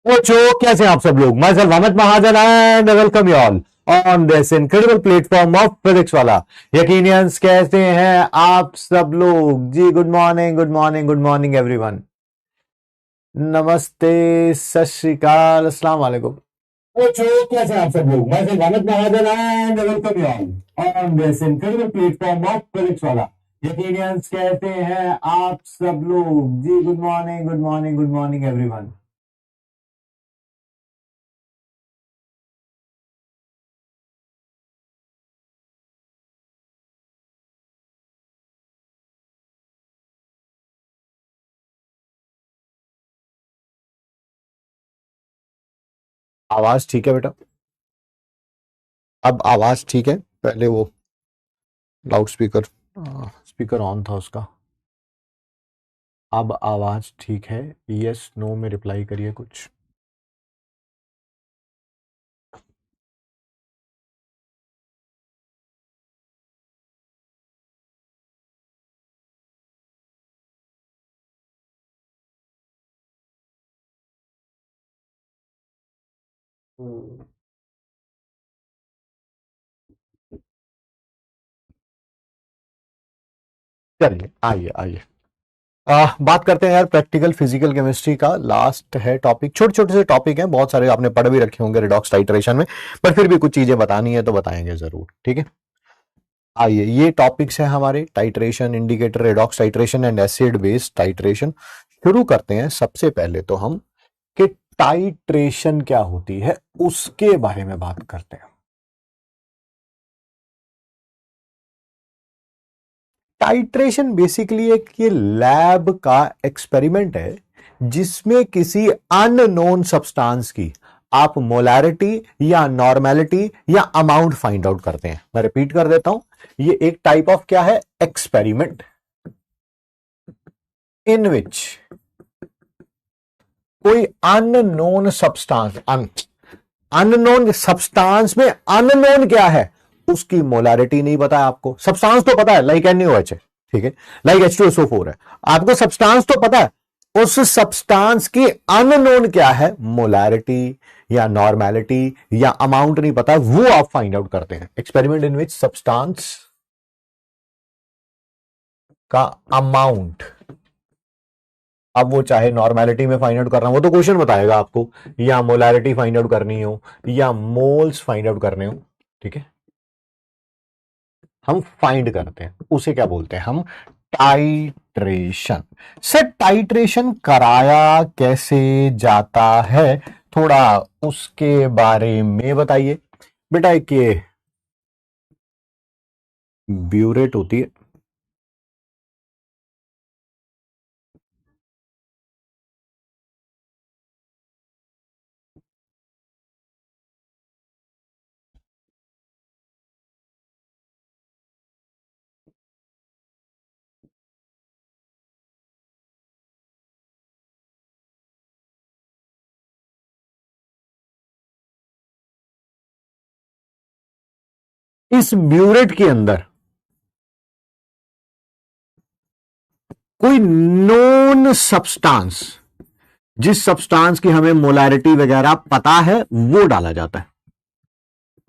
पूछो कैसे हैं आप सब लोग। Myself Amit Mahajan and welcome you all on this incredible platform of physics Wallah. यकीनियंस कैसे हैं आप सब लोग जी। Good morning, good morning, good morning everyone. नमस्ते, सत श्री अकाल, अस्सलाम वालेकुम। पूछो कैसे हैं आप सब लोग। Myself Amit Mahajan and welcome you all on this incredible platform of physics Wallah. यकीनियंस कैसे हैं आप सब लोग जी। Good morning, good morning, good morning everyone. आवाज ठीक है बेटा? अब आवाज ठीक है? पहले वो लाउड स्पीकर स्पीकर ऑन था उसका। अब आवाज ठीक है? यस नो में रिप्लाई करिए कुछ। चलिए आइए आइए। बात करते हैं यार प्रैक्टिकल फिजिकल केमिस्ट्री का। लास्ट है टॉपिक। छोटे छोटे से टॉपिक हैं, बहुत सारे आपने पढ़ भी रखे होंगे रिडॉक्स टाइट्रेशन में, पर फिर भी कुछ चीजें बतानी है तो बताएंगे जरूर, ठीक है। आइए, ये टॉपिक्स हैं हमारे titration, indicator, redox titration and acid base titration. शुरू करते हैं। सबसे पहले तो हम कि टाइट्रेशन क्या होती है उसके बारे में बात करते हैं। टाइट्रेशन बेसिकली एक ये लैब का एक्सपेरिमेंट है जिसमें किसी अननोन सब्सटेंस की आप मोलैरिटी या नॉर्मेलिटी या अमाउंट फाइंड आउट करते हैं। मैं रिपीट कर देता हूं, ये एक टाइप ऑफ क्या है, एक्सपेरिमेंट इन विच कोई अननोन सब्सटेंस, अननोन सब्सटेंस में अननोन क्या है, उसकी मोलैरिटी नहीं पता है आपको। सब्सटेंस तो पता है, लाइक NaOH है, ठीक है, लाइक H2SO4 है, आपको सब्सटेंस तो पता है। उस सब्सटेंस की अननोन क्या है, मोलैरिटी या नॉर्मेलिटी या अमाउंट नहीं पता, वो आप फाइंड आउट करते हैं। एक्सपेरिमेंट इन विच सब्सटेंस का अमाउंट, अब वो चाहे नॉर्मेलिटी में फाइंड आउट करना हो, वो तो क्वेश्चन बताएगा आपको, या मोलैरिटी फाइंड आउट करनी हो या मोल्स फाइंड आउट करने हो, ठीक है, हम फाइंड करते हैं, उसे क्या बोलते हैं हम, टाइट्रेशन। सर टाइट्रेशन कराया कैसे जाता है, थोड़ा उसके बारे में बताइए बेटा। एक ये ब्यूरेट होती है, इस ब्यूरेट के अंदर कोई नोन सब्सटेंस, जिस सब्सटेंस की हमें मोलैरिटी वगैरह पता है, वो डाला जाता है।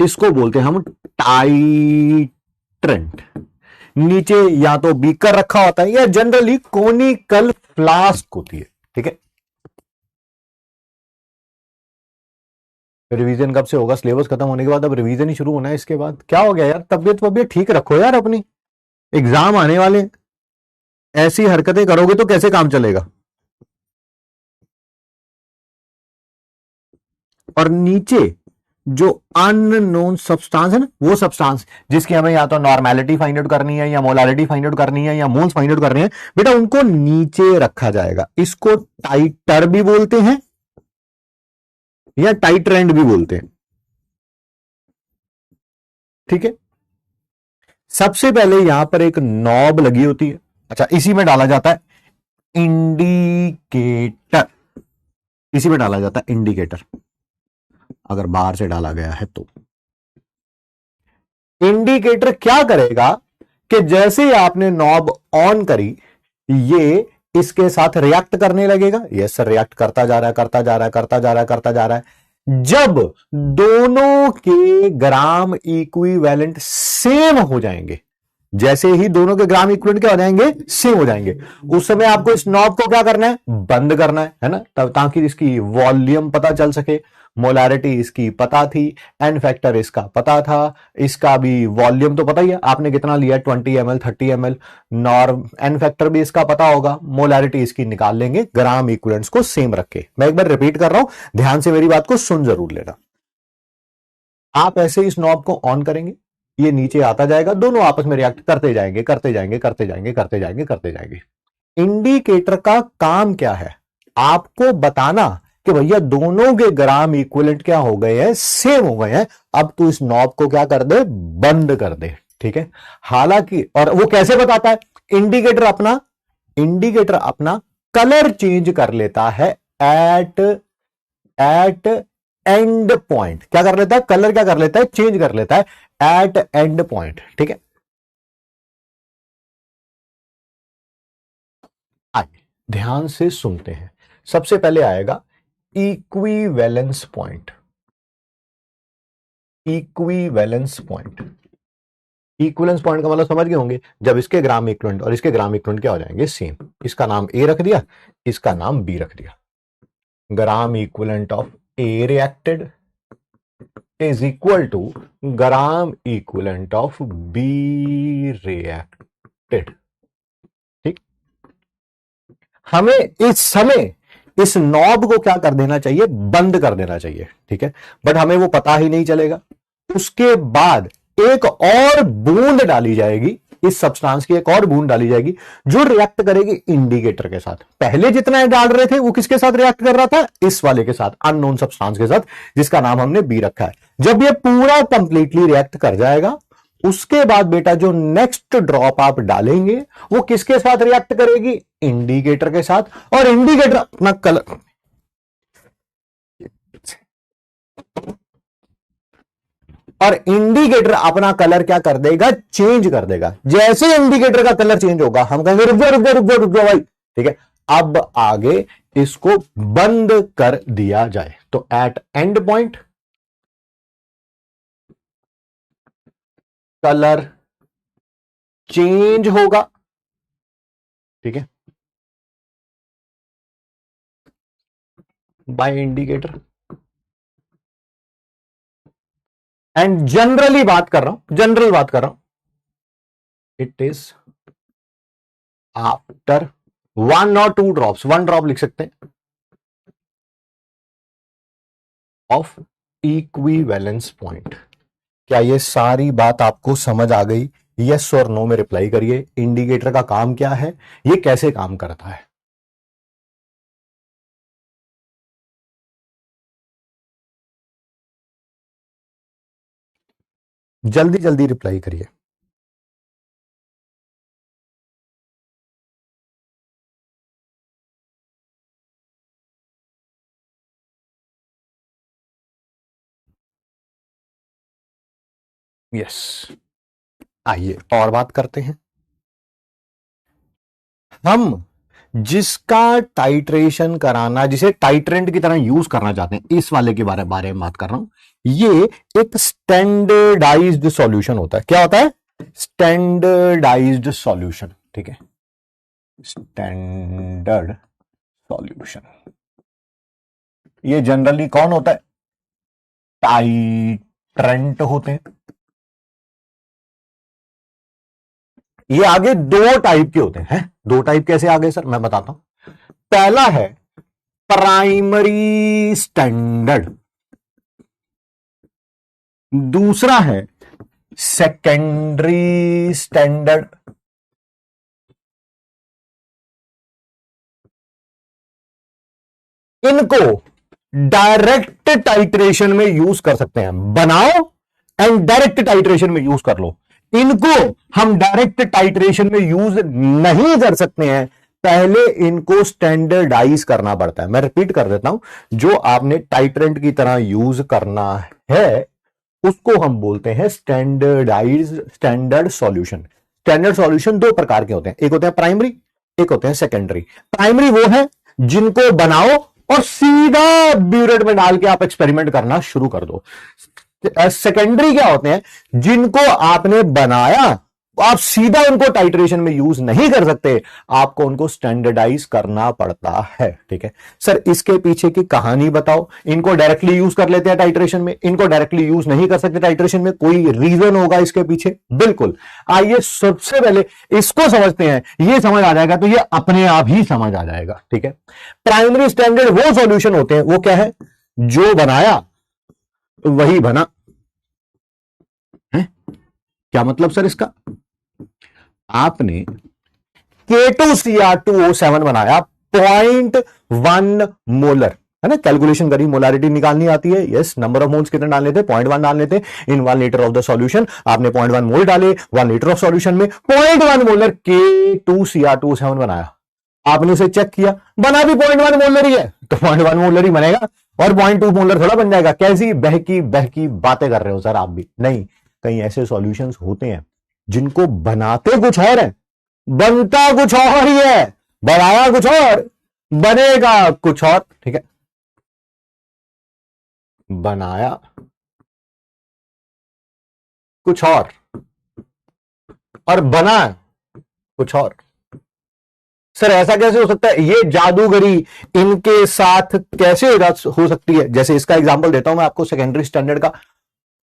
इसको बोलते हैं हम टाइट्रेंट। नीचे या तो बीकर रखा होता है या जनरली कोनिकल फ्लास्क होती है, ठीक है। रिवीजन कब से होगा? सिलेबस खत्म होने के बाद अब रिवीजन ही शुरू होना है। इसके बाद क्या हो गया यार, तबियत वबियत ठीक रखो यार अपनी, एग्जाम आने वाले हैं। ऐसी हरकतें करोगे तो कैसे काम चलेगा। और नीचे जो अननोन सब्सटेंस है ना, वो सब्सटेंस जिसकी हमें या तो नॉर्मेलिटी फाइंड आउट करनी है या मोलारिटी फाइंड आउट करनी है या मोल्स फाइंड आउट करनी है, बेटा उनको नीचे रखा जाएगा। इसको टाइटर भी बोलते हैं या टाइट्रेंट भी बोलते हैं, ठीक है। सबसे पहले यहां पर एक नॉब लगी होती है, अच्छा इसी में डाला जाता है इंडिकेटर, इसी में डाला जाता है इंडिकेटर, अगर बाहर से डाला गया है तो। इंडिकेटर क्या करेगा कि जैसे ही आपने नॉब ऑन करी, ये इसके साथ रिएक्ट करने लगेगा। यस सर, रिएक्ट करता जा रहा है, करता जा रहा है, करता जा रहा है, करता जा रहा है। जब दोनों के ग्राम इक्विवेलेंट सेम हो जाएंगे, जैसे ही दोनों के ग्राम इक्विवेलेंट क्या हो जाएंगे, सेम हो जाएंगे, उस समय आपको इस नॉब को क्या करना है, बंद करना है ना, तब ताकि इसकी वॉल्यूम पता चल सके। मोलारिटी इसकी पता थी, एन फैक्टर इसका पता था, इसका भी वॉल्यूम तो पता ही है आपने कितना लिया, 20 ml 30 ml। Norm N factor भी इसका पता होगा, मोलारिटी इसकी निकाल लेंगे, ग्राम इक्विवेलेंट्स को सेम रख के। मैं एक बार रिपीट कर रहा हूं, ध्यान से मेरी बात को सुन जरूर लेना। आप ऐसे इस नॉब को ऑन करेंगे, ये नीचे आता जाएगा, दोनों आपस में रिएक्ट करते जाएंगे, करते जाएंगे, करते जाएंगे, करते जाएंगे, करते जाएंगे। इंडिकेटर का काम क्या है, आपको बताना कि भैया दोनों के ग्राम इक्विवेलेंट क्या हो गए हैं, सेम हो गए हैं। अब तू इस नॉब को क्या कर दे, बंद कर दे, ठीक है। हालांकि, और वो कैसे बताता है, इंडिकेटर अपना कलर चेंज कर लेता है एट एंड पॉइंट। क्या कर लेता है, कलर क्या कर लेता है, चेंज कर लेता है एट एंड पॉइंट, ठीक है। आइए ध्यान से सुनते हैं। सबसे पहले आएगा equivalence point. Equivalence point, equivalence point का मतलब समझ गए होंगे, जब इसके ग्राम इक्विवेलेंट और इसके ग्राम इक्विवेलेंट क्या हो जाएंगे, सेम। इसका नाम ए रख दिया, इसका नाम बी रख दिया। Gram equivalent of A reacted is equal to gram equivalent of B reacted, ठीक। हमें इस समय इस नॉब को क्या कर देना चाहिए, बंद कर देना चाहिए, ठीक है। बट हमें वो पता ही नहीं चलेगा। उसके बाद एक और बूंद डाली जाएगी, इस सब्सटेंस की एक और बूंद डाली जाएगी जो रिएक्ट करेगी इंडिकेटर के साथ। पहले जितना डाल रहे थे वो किसके साथ रिएक्ट कर रहा था, इस वाले के साथ, अननोन सब्सटेंस के साथ, जिसका नाम हमने बी रखा है। जब ये पूरा कंप्लीटली रिएक्ट कर जाएगा, उसके बाद बेटा जो नेक्स्ट ड्रॉप आप डालेंगे वो किसके साथ रिएक्ट करेगी, इंडिकेटर के साथ। और इंडिकेटर अपना कलर, और इंडिकेटर अपना कलर क्या कर देगा, चेंज कर देगा। जैसे इंडिकेटर का कलर चेंज होगा, हम कहेंगे रुक जाओ रुक जाओ रुक जाओ रुक जाओ भाई, ठीक है। अब आगे इसको बंद कर दिया जाए, तो at end point colour change होगा, ठीक है, बाय इंडिकेटर। एंड जनरली बात कर रहा हूं, जनरल बात कर रहा हूं, it is after 1 or 2 drops, 1 drop लिख सकते हैं, ऑफ इक्विवेलेंस पॉइंट। क्या ये सारी बात आपको समझ आ गई? यस और नो में रिप्लाई करिए। इंडिकेटर का काम क्या है, ये कैसे काम करता है? जल्दी जल्दी रिप्लाई करिए। यस, आइए और बात करते हैं। हम जिसका टाइट्रेशन कराना, जिसे टाइट्रेंट की तरह यूज करना चाहते हैं, इस वाले के बारे में बात कर रहा हूं। ये एक स्टैंडर्डाइज्ड सॉल्यूशन होता है। क्या होता है? स्टैंडर्डाइज्ड सॉल्यूशन, ठीक है, स्टैंडर्ड सॉल्यूशन। ये जनरली कौन होता है? टाइट्रेंट होते हैं। ये आगे 2 टाइप के होते हैं। 2 टाइप कैसे आगे सर, मैं बताता हूं। पहला है प्राइमरी स्टैंडर्ड, दूसरा है सेकेंडरी स्टैंडर्ड। इनको डायरेक्ट टाइट्रेशन में यूज कर सकते हैं। बनाओ एंड डायरेक्ट टाइट्रेशन में यूज कर लो। इनको हम डायरेक्ट टाइट्रेशन में यूज नहीं कर सकते हैं, पहले इनको स्टैंडर्डाइज करना पड़ता है। मैं रिपीट कर देता हूं, जो आपने टाइट्रेंट की तरह यूज करना है उसको हम बोलते हैं स्टैंडर्ड सॉल्यूशन। स्टैंडर्ड सॉल्यूशन 2 प्रकार के होते हैं, एक होते हैं प्राइमरी, एक होते हैं सेकेंडरी। प्राइमरी वो है जिनको बनाओ और सीधा ब्यूरेट में डाल के आप एक्सपेरिमेंट करना शुरू कर दो। सेकेंडरी क्या होते हैं? जिनको आपने बनाया, आप सीधा उनको टाइट्रेशन में यूज नहीं कर सकते, आपको उनको स्टैंडर्डाइज करना पड़ता है। ठीक है सर, इसके पीछे की कहानी बताओ। इनको डायरेक्टली यूज कर लेते हैं टाइट्रेशन में, इनको डायरेक्टली यूज नहीं कर सकते टाइट्रेशन में, कोई रीजन होगा इसके पीछे? बिल्कुल। आइए सबसे पहले इसको समझते हैं, ये समझ आ जाएगा तो ये अपने आप ही समझ आ जाएगा। ठीक है, प्राइमरी स्टैंडर्ड वो सॉल्यूशन होते हैं, वो क्या है? जो बनाया वही बना है। क्या मतलब सर इसका? आपने K2Cr2O7 बनाया, 0.1 मोलर, है ना? कैलकुलेशन करी, मोलारिटी निकालनी आती है। यस, नंबर ऑफ मोल्स कितने डालने थे? 0.1 डालने थे इन 1 लीटर ऑफ द सॉल्यूशन। आपने 0.1 मोल डाले 1 लीटर ऑफ सॉल्यूशन में, 0.1 मोलर K2Cr2O7 बनाया। आपने उसे चेक किया, बना भी 0.1 मोलर ही है, तो 0.1 मोलर ही बनेगा, और 0.2 मोलर थोड़ा बन जाएगा। कैसी बहकी बहकी बातें कर रहे हो सर आप भी? नहीं, कई ऐसे सॉल्यूशंस होते हैं जिनको बनाते कुछ और है, बनता कुछ और ही है, बनाया कुछ और, बनेगा कुछ और। ठीक है, बनाया कुछ और बना कुछ और। सर ऐसा कैसे हो सकता है? ये जादूगरी इनके साथ कैसे हो सकती है? जैसे इसका एग्जांपल देता हूं मैं आपको, सेकेंडरी स्टैंडर्ड का।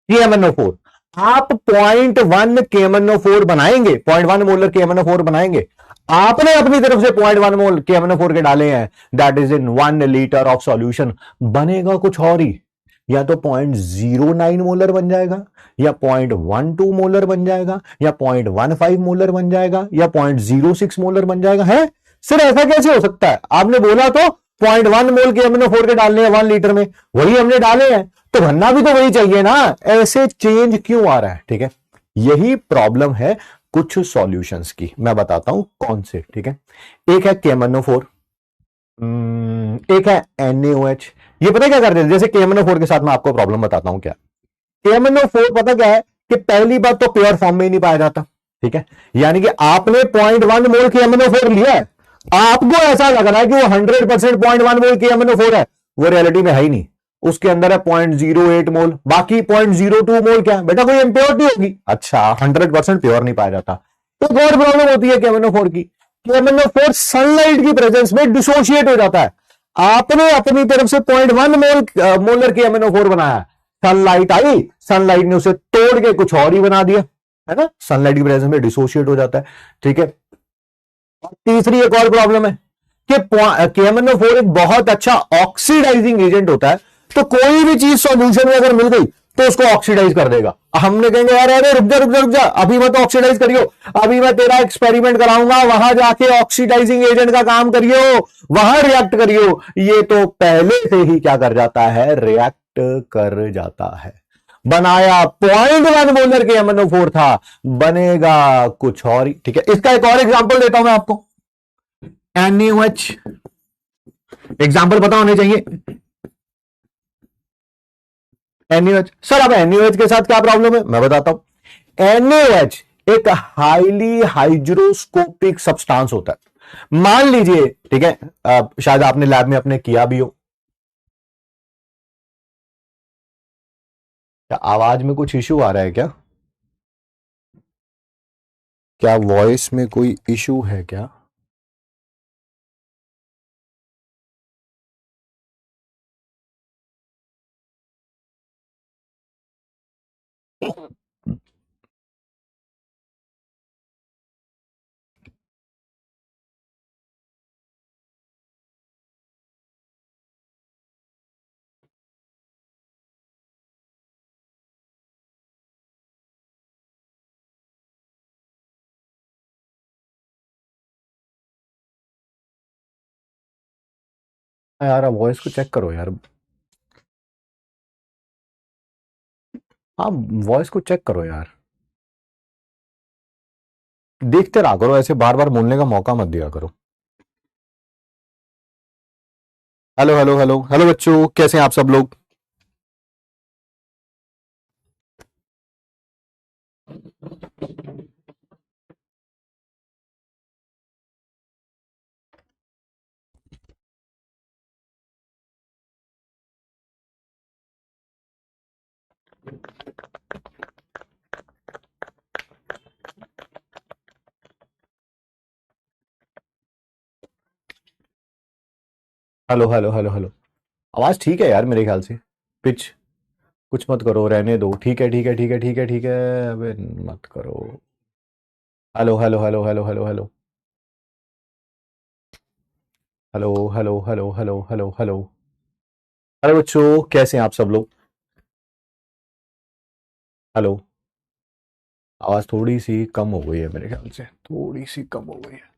KMnO4, आप 0.1 KMnO4 बनाएंगे, 0.1 मोलर KMnO4 बनाएंगे, आपने अपनी तरफ से 0.1 मोल KMnO4 के डाले हैं, that is in 1 litre of solution, बनेगा कुछ और ही। या तो 0.09 मोलर बन जाएगा, या 0.12 मोलर बन जाएगा, या 0.15 मोलर बन जाएगा, या 0.06 मोलर बन जाएगा। है सर, ऐसा कैसे हो सकता है? आपने बोला तो 0.1 मोल KMnO4 के डालने हैं 1 लीटर में, वही हमने डाले हैं, तो बनना भी तो वही चाहिए ना। ऐसे चेंज क्यों आ रहा है? ठीक है, यही प्रॉब्लम है कुछ सॉल्यूशंस की। मैं बताता हूं कौन से। ठीक है, एक है KMnO4, एक है NaOH। ये पता क्या करते हैं? जैसे KMnO4 के साथ मैं आपको प्रॉब्लम बताता हूं क्या। KMnO4 पता क्या है कि पहली बात तो प्योर फॉर्म में ही नहीं पाया जाता। ठीक है, यानी कि आपने 0.1 मोल KMnO4 लिया है, आपको ऐसा लग रहा है कि वो 100% 0.1 मोल KMnO4 है, वो रियलिटी में है ही नहीं। उसके अंदर है 0.08 मोल, बाकी 0.02 मोल क्या है बेटा? कोई इम्प्योरिटी होगी। अच्छा, 100% प्योर नहीं पाया जाता। तो एक और प्रॉब्लम होती है KMnO4 की। KMnO4 सनलाइट की प्रेजेंस में डिसोशिएट हो जाता है। आपने अपनी तरफ से 0.1 मोलर KMnO4 बनाया, सनलाइट आई, सनलाइट ने उसे तोड़ के कुछ और ही बना दिया, है ना? सनलाइट की प्रेजेंस में डिसोशिएट हो जाता है। ठीक है, तीसरी एक और प्रॉब्लम है कि KMnO4 एक बहुत अच्छा ऑक्सीडाइजिंग एजेंट होता है, तो कोई भी चीज सॉल्यूशन में अगर मिल गई तो उसको ऑक्सीडाइज कर देगा। हमने कहेंगे यार अरे रुक जा रुक जा रुक जा, अभी मत ऑक्सीडाइज करियो, अभी मैं तेरा एक्सपेरिमेंट कराऊंगा, वहां जाके ऑक्सीडाइजिंग एजेंट का काम करियो, वहां रिएक्ट करियो। ये तो पहले से ही क्या कर जाता है? रिएक्ट कर जाता है। बनाया 0.1 मोलर KMnO4 था, बनेगा कुछ और ही। ठीक है, इसका एक और एग्जांपल देता हूं मैं आपको। NaOH, एग्जाम्पल पता होने चाहिए। NaOH, सर अब NaOH के साथ क्या प्रॉब्लम है मैं बताता हूं। NaOH एक हाईली हाइड्रोस्कोपिक सब्सटेंस होता है। मान लीजिए, ठीक है, शायद आपने लैब में अपने किया भी हो। क्या आवाज में कुछ इशू आ रहा है क्या? क्या वॉइस में कोई इशू है क्या? यार वॉइस को चेक करो यार। हाँ, वॉइस को चेक करो यार। देखते रहा करो, ऐसे बार बार बोलने का मौका मत दिया करो। हेलो हेलो हेलो हेलो बच्चों, कैसे हैं आप सब लोग? Hello hello hello hello. आवाज ठीक है यार मेरे ख्याल से। पिच कुछ मत करो, रहने दो। ठीक है ठीक है ठीक है ठीक है ठीक है। अबे मत करो। Hello hello hello hello hello hello hello hello hello hello hello hello. अरे बच्चों, कैसे हैं आप सब लोग? हेलो। आवाज थोड़ी सी कम हो गई है मेरे ख्याल से, थोड़ी सी कम हो गई है।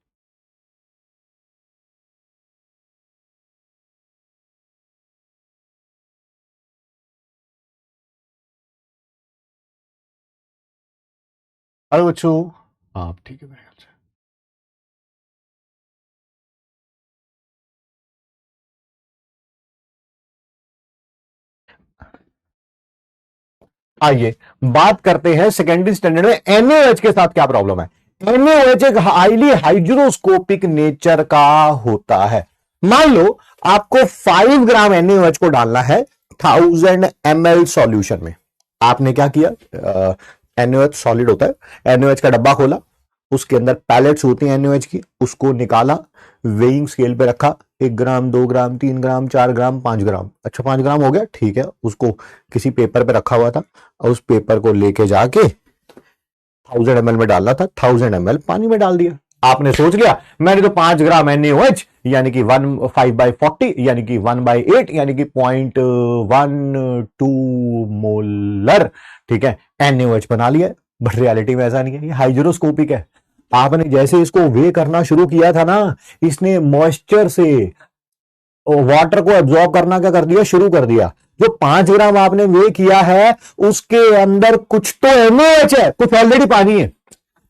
अरे बच्चों, आप ठीक है मेरे ख्याल से। आइए बात करते हैं सेकेंडरी स्टैंडर्ड में एनएओएच के साथ क्या प्रॉब्लम है। एनएओएच एक हाईली हाइड्रोस्कोपिक नेचर का होता है। मान लो आपको 5 ग्राम एनएओएच को डालना है 1000 ml सॉल्यूशन में। आपने क्या किया? एनएओएच सॉलिड होता है, एनएओएच का डब्बा खोला, उसके अंदर पैलेट्स होती हैं एनएओएच की, उसको निकाला, वेइंग स्केल पे रखा, 1 ग्राम 2 ग्राम 3 ग्राम 4 ग्राम 5 ग्राम। अच्छा 5 ग्राम हो गया, ठीक है। उसको किसी पेपर पे रखा हुआ था और उस पेपर को लेके जाके 1000 ml में डालना था, 1000 ml पानी में डाल दिया। आपने सोच लिया मैंने तो 5 ग्राम NaOH यानी कि 1/5/40 यानी कि 1/8 यानी कि 0.12 मोलर, ठीक है, NaOH बना लिया। बट रियलिटी में ऐसा नहीं है, ये हाइड्रोस्कोपिक है। आपने जैसे इसको वे करना शुरू किया था ना, इसने मॉइस्चर से वाटर को एब्जॉर्ब करना क्या कर दिया, शुरू कर दिया। जो 5 ग्राम आपने वे किया है उसके अंदर कुछ तो एनएच है, कुछ ऑलरेडी पानी है।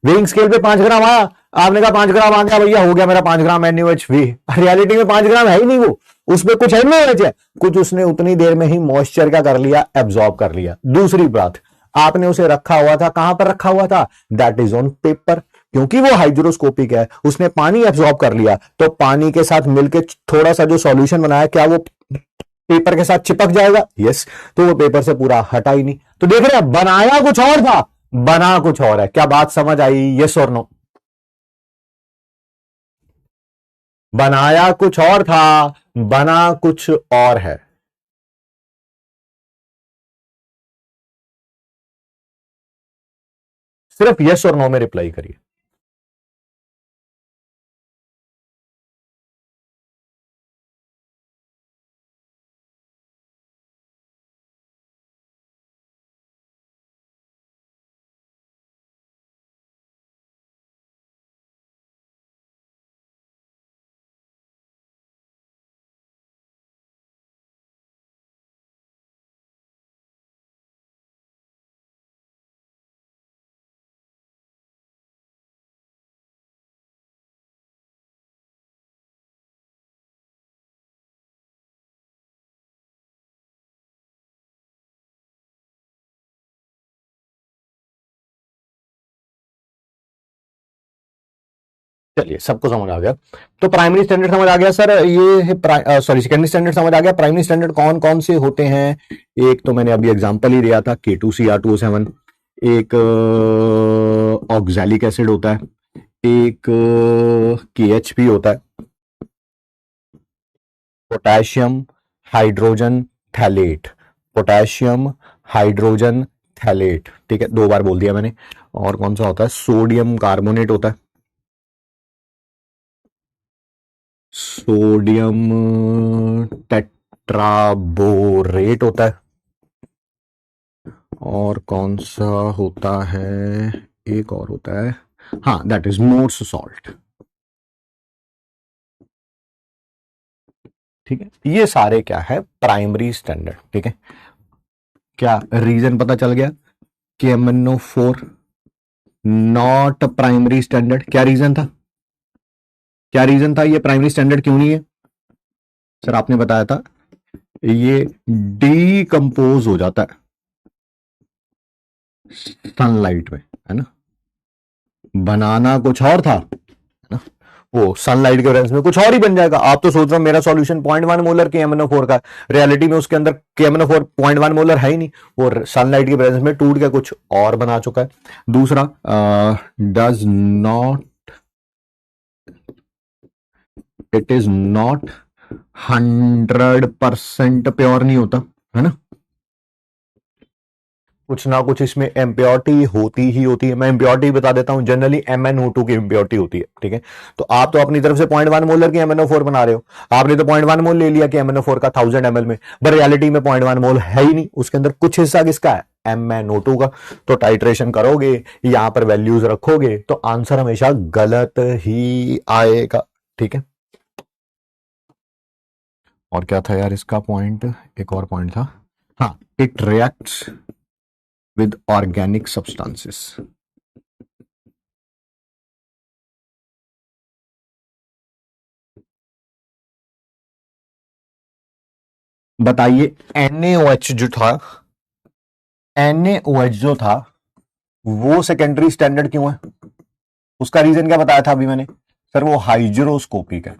वेइंग स्केल पे 5 ग्राम आया, आपने कहा 5 ग्राम आ गया भैया, हो गया मेरा 5 ग्राम एनएच वे। रियलिटी में 5 ग्राम है ही नहीं वो, उसमें कुछ एनएच है, कुछ उसने उतनी देर में ही मॉइस्चर क्या कर लिया, एब्जॉर्ब कर लिया। दूसरी बात, आपने उसे रखा हुआ था, कहां पर रखा हुआ था? That is on paper. क्योंकि वो हाइड्रोस्कोपिक है, उसने पानी एब्जॉर्ब कर लिया, तो पानी के साथ मिलकर थोड़ा सा जो सॉल्यूशन बनाया, क्या वो पेपर के साथ चिपक जाएगा? यस। तो वो पेपर से पूरा हटा ही नहीं। तो देख रहे हैं, बनाया कुछ और था, बना कुछ और है। क्या बात समझ आई? यस और नो? बनाया कुछ और था, बना कुछ और है। सिर्फ यस और नो में रिप्लाई करिए। चलिए, सबको समझ आ गया। तो प्राइमरी स्टैंडर्ड समझ आ गया सर, ये सॉरी सेकेंडरी स्टैंडर्ड समझ आ गया। प्राइमरी स्टैंडर्ड कौन कौन से होते हैं? एक तो मैंने अभी एग्जांपल ही दिया था, K2Cr2O7। एक ऑक्सैलिक एसिड होता है, एक KHP होता है, potassium hydrogen phthalate, potassium hydrogen phthalate, ठीक है, 2 बार बोल दिया मैंने। और कौन सा होता है? सोडियम कार्बोनेट होता है, सोडियम टेट्राबोरेट होता है, और कौन सा होता है? एक और होता है, हाँ, दैट इज मोर्स सॉल्ट। ठीक है, ये सारे क्या है? Primary standard. ठीक है, क्या रीजन पता चल गया? KMnO4 not primary standard. क्या रीजन था? क्या रीजन था ये प्राइमरी स्टैंडर्ड क्यों नहीं है? सर आपने बताया था, ये डीकंपोज हो जाता है सनलाइट में, है ना। बनाना कुछ और था, है ना, वो सनलाइट के रेफरेंस में कुछ और ही बन जाएगा। आप तो सोच रहे हो मेरा सॉल्यूशन 0.1 मोलर के MnO4 का, रियलिटी में उसके अंदर KMnO4 0.1 मोलर है ही नहीं, वो सनलाइट के प्रेजेंस में टूट के कुछ और बना चुका है। दूसरा, does not, it is not 100% pure नहीं होता, है ना, कुछ ना कुछ इसमें इम्प्योरिटी होती ही होती है। मैं इम्प्योरिटी बता देता हूं, जनरली MnO2 की इम्प्योरिटी होती है, ठीक है। तो आप तो अपनी तरफ से 0.1 मोलर की MnO4 बना रहे हो, आपने तो 0.1 मोल ले लिया कि MnO4 का 1000 ml में, पर रियलिटी में 0.1 मोल है ही नहीं, उसके अंदर कुछ हिस्सा किसका है, MnO2 का। तो टाइट्रेशन करोगे, यहां पर वैल्यूज रखोगे, तो आंसर हमेशा गलत ही आएगा, ठीक है। और क्या था यार इसका पॉइंट, एक और पॉइंट था, हाँ, it reacts with organic substances। बताइए, NaOH जो था, NaOH जो था वो सेकेंडरी स्टैंडर्ड क्यों है? उसका रीजन क्या बताया था अभी मैंने, सर वो हाइड्रोस्कोपिक है,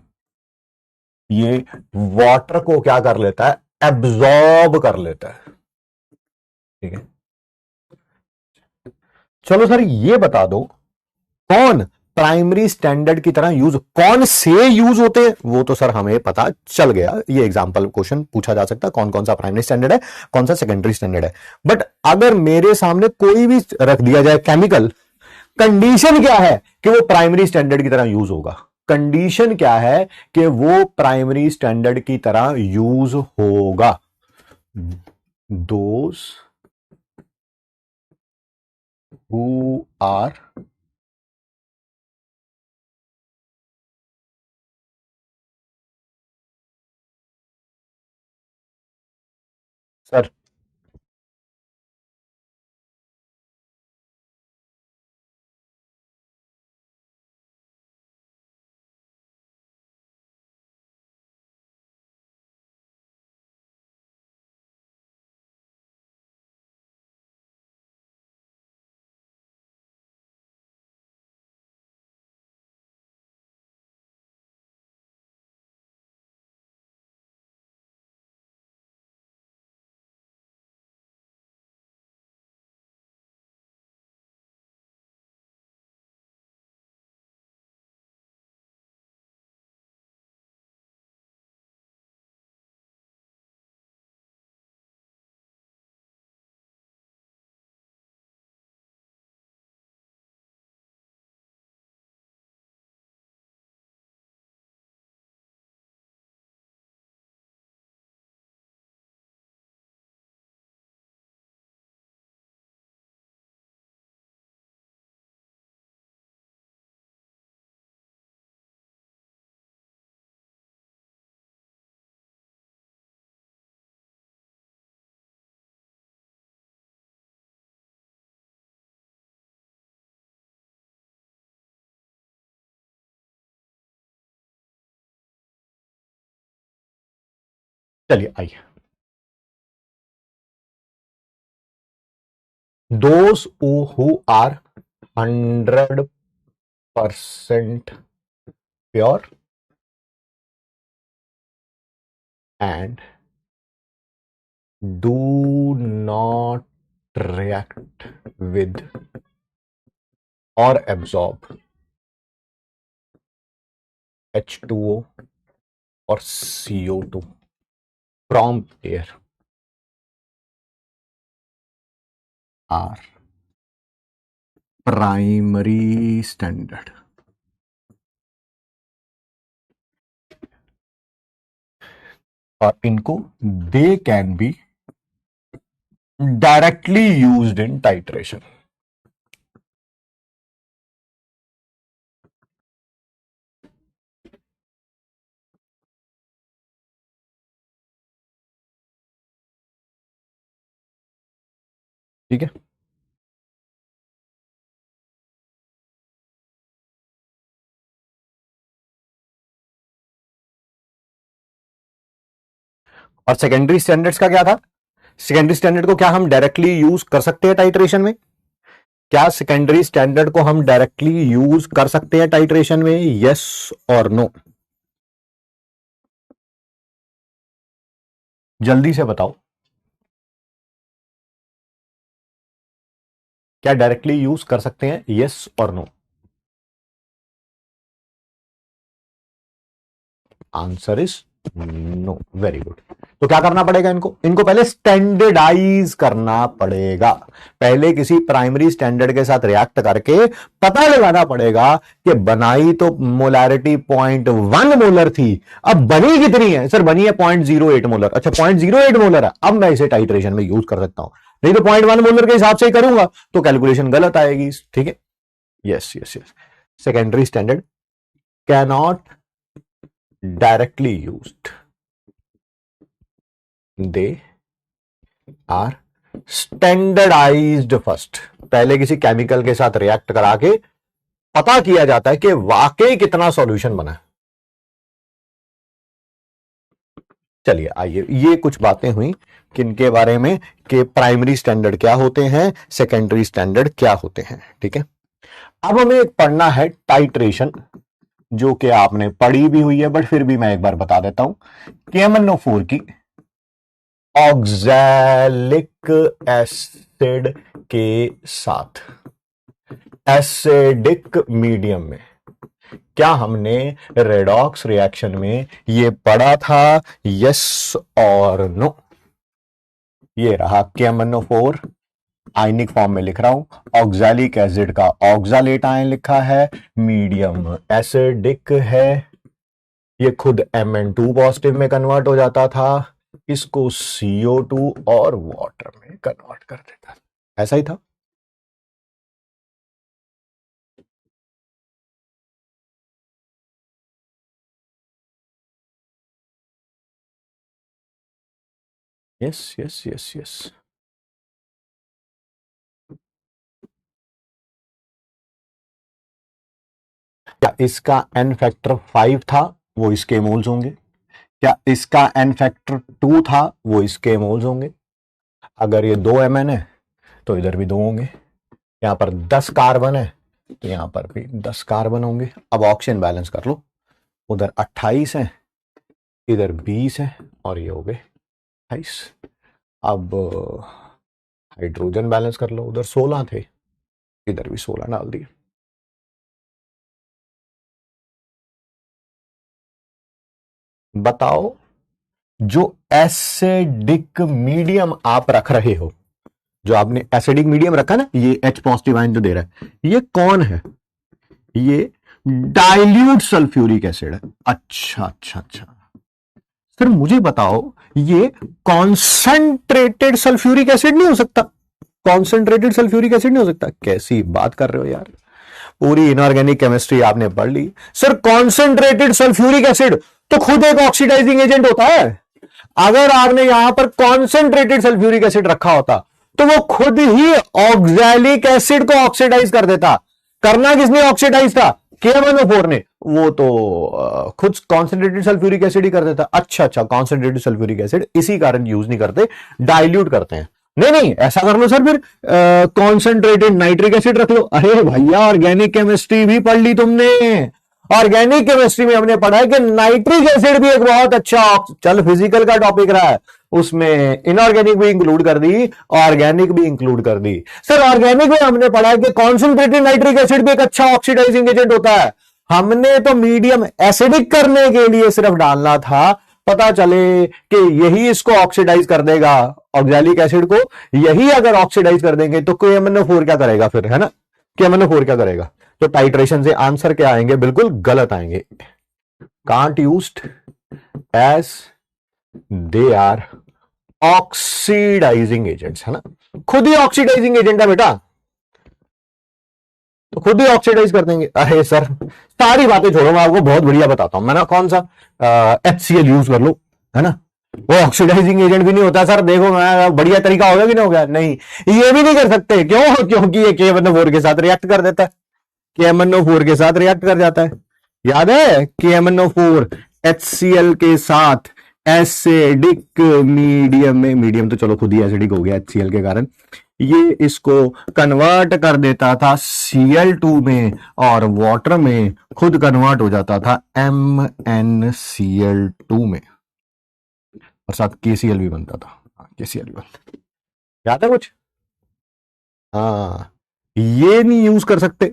ये वाटर को क्या कर लेता है, एब्जॉर्ब कर लेता है, ठीक है। चलो सर ये बता दो, कौन प्राइमरी स्टैंडर्ड की तरह यूज, कौन से यूज होते हैं, वो तो सर हमें पता चल गया, ये एग्जांपल क्वेश्चन पूछा जा सकता है, कौन कौन सा प्राइमरी स्टैंडर्ड है, कौन सा सेकेंडरी स्टैंडर्ड है। बट अगर मेरे सामने कोई भी रख दिया जाए केमिकल, कंडीशन क्या है कि वो प्राइमरी स्टैंडर्ड की तरह यूज होगा, कंडीशन क्या है कि वो प्राइमरी स्टैंडर्ड की तरह यूज होगा, दोज हु आर सर, चलिए आइए, those who are 100% pure and do not react with or absorb H2O or CO2 from air are primary standard। और इनको they can be directly used in titration. ठीक है, और secondary standards का क्या था, सेकेंडरी स्टैंडर्ड को क्या हम डायरेक्टली यूज कर सकते हैं टाइट्रेशन में, क्या सेकेंडरी स्टैंडर्ड को हम डायरेक्टली यूज कर सकते हैं टाइट्रेशन में? यस और नो? जल्दी से बताओ, क्या डायरेक्टली यूज कर सकते हैं? यस और no? Answer is no. Very good. तो क्या करना पड़ेगा इनको? इनको पहले स्टैंडर्डाइज करना पड़ेगा। पहले किसी प्राइमरी स्टैंडर्ड के साथ रिएक्ट करके पता लगाना पड़ेगा कि बनाई तो मोलैरिटी 0.1 मोलर थी, अब बनी कितनी है? सर बनी है 0.08 मोलर। अच्छा 0.08 मोलर है, अब मैं इसे टाइट्रेशन में यूज कर सकता हूं, नहीं तो 0.1 मोलर के हिसाब से ही करूंगा तो कैलकुलेशन गलत आएगी। ठीक है, yes yes yes. Secondary standard cannot directly used, they are standardized first। पहले किसी केमिकल के साथ रिएक्ट करा के पता किया जाता है कि वाकई कितना सॉल्यूशन बना है। चलिए आइए, ये कुछ बातें हुई किनके बारे में, कि प्राइमरी स्टैंडर्ड क्या होते हैं, सेकेंडरी स्टैंडर्ड क्या होते हैं। ठीक है, अब हमें एक पढ़ना है टाइट्रेशन, जो कि आपने पढ़ी भी हुई है, बट फिर भी मैं एक बार बता देता हूं। KMnO4 की ऑक्सैलिक एसिड के साथ एसिडिक मीडियम में, क्या हमने रेडॉक्स रिएक्शन में ये पढ़ा था? यस और नो? ये रहा KMnO4, आयनिक फॉर्म में लिख रहा हूं, ऑक्सैलिक एसिड का ऑक्सालेट आयन लिखा है, मीडियम एसिडिक है, ये खुद Mn2 पॉजिटिव में कन्वर्ट हो जाता था, इसको CO2 और वाटर में कन्वर्ट कर देता था। ऐसा ही था। Yes yes yes yes. क्या इसका n फैक्टर 5 था? वो इसके मोल्स होंगे। क्या इसका n फैक्टर 2 था? वो इसके मोल्स होंगे। अगर ये 2 Mn है तो इधर भी 2 होंगे। यहां पर 10 कार्बन है तो यहां पर भी 10 कार्बन होंगे। अब ऑक्सीजन बैलेंस कर लो, उधर 28 है, इधर 20 है, और ये हो गए 28। अब हाइड्रोजन बैलेंस कर लो, उधर 16 थे, इधर भी 16 डाल दिए। बताओ, जो एसिडिक मीडियम आप रख रहे हो, जो आपने एसिडिक मीडियम रखा ना, ये H पॉजिटिव आयन जो दे रहा है, ये कौन है? ये डाइल्यूट सल्फ्यूरिक एसिड है। अच्छा अच्छा अच्छा, सर मुझे बताओ, ये कॉन्सेंट्रेटेड सल्फ्यूरिक एसिड नहीं हो सकता? कॉन्सेंट्रेटेड सल्फ्यूरिक एसिड नहीं हो सकता? कैसी बात कर रहे हो यार, पूरी इनऑर्गेनिक केमिस्ट्री आपने पढ़ ली। सर कॉन्सेंट्रेटेड सल्फ्यूरिक एसिड तो खुद एक ऑक्सीडाइजिंग एजेंट होता है। अगर आपने यहां पर कॉन्सेंट्रेटेड सल्फ्यूरिक एसिड रखा होता तो वो खुद ही ऑक्सैलिक एसिड को ऑक्सीडाइज कर देता। करना किसने ऑक्सीडाइज था? KMnO4 ने। वो तो खुद कॉन्सेंट्रेटेड सल्फ्यूरिक एसिड ही कर देता। अच्छा अच्छा, कॉन्सेंट्रेटेड सल्फ्यूरिक एसिड इसी कारण यूज नहीं करते, डाइल्यूट करते हैं। नहीं नहीं, ऐसा कर लो सर, फिर कॉन्सेंट्रेटेड नाइट्रिक एसिड रख लो। अरे भैया, ऑर्गेनिक केमिस्ट्री भी पढ़ ली तुमने। ऑर्गेनिक केमिस्ट्री में हमने पढ़ा है कि नाइट्रिक एसिड भी एक बहुत अच्छा, चल फिजिकल का टॉपिक रहा है, उसमें इनऑर्गेनिक भी इंक्लूड कर दी, ऑर्गेनिक भी इंक्लूड कर दी। सर ऑर्गेनिक में हमने पढ़ा है कि कॉन्सेंट्रेटेड नाइट्रिक एसिड भी एक अच्छा ऑक्सीडाइजिंग एजेंट होता है। हमने तो मीडियम एसिडिक करने के लिए सिर्फ डालना था, पता चले कि यही इसको ऑक्सीडाइज कर देगा, ऑक्सैलिक एसिड को यही अगर ऑक्सीडाइज कर देंगे तो KMnO4 क्या करेगा फिर, है ना? KMnO4 क्या करेगा? तो टाइट्रेशन से आंसर क्या आएंगे? बिल्कुल गलत आएंगे। Can't used as they are oxidising agents, है ना? खुद ही ऑक्सीडाइजिंग एजेंट है बेटा, तो खुद ही ऑक्सीडाइज कर देंगे। अरे सर सारी बातें छोड़ो, मैं आपको बहुत बढ़िया बताता हूं। मैं ना कौन सा HCl यूज कर लो, है ना? वो ऑक्सीडाइजिंग एजेंट भी नहीं होता सर। देखो मैं बढ़िया तरीका हो गया कि नहीं हो गया? नहीं, ये भी नहीं कर सकते। क्यों? क्योंकि ये KMnO4 के साथ रिएक्ट कर देता है, KMnO4 के साथ रिएक्ट कर जाता है। याद है, KMnO4 HCl के साथ एसिडिक मीडियम में, मीडियम तो चलो खुद ही एसिडिक हो गया HCl के कारण, ये इसको कन्वर्ट कर देता था Cl2 में और वाटर में खुद कन्वर्ट हो जाता था MnCl2 में और साथ KCl भी बनता था। KCl भी बनता, याद है कुछ? हाँ, ये नहीं यूज कर सकते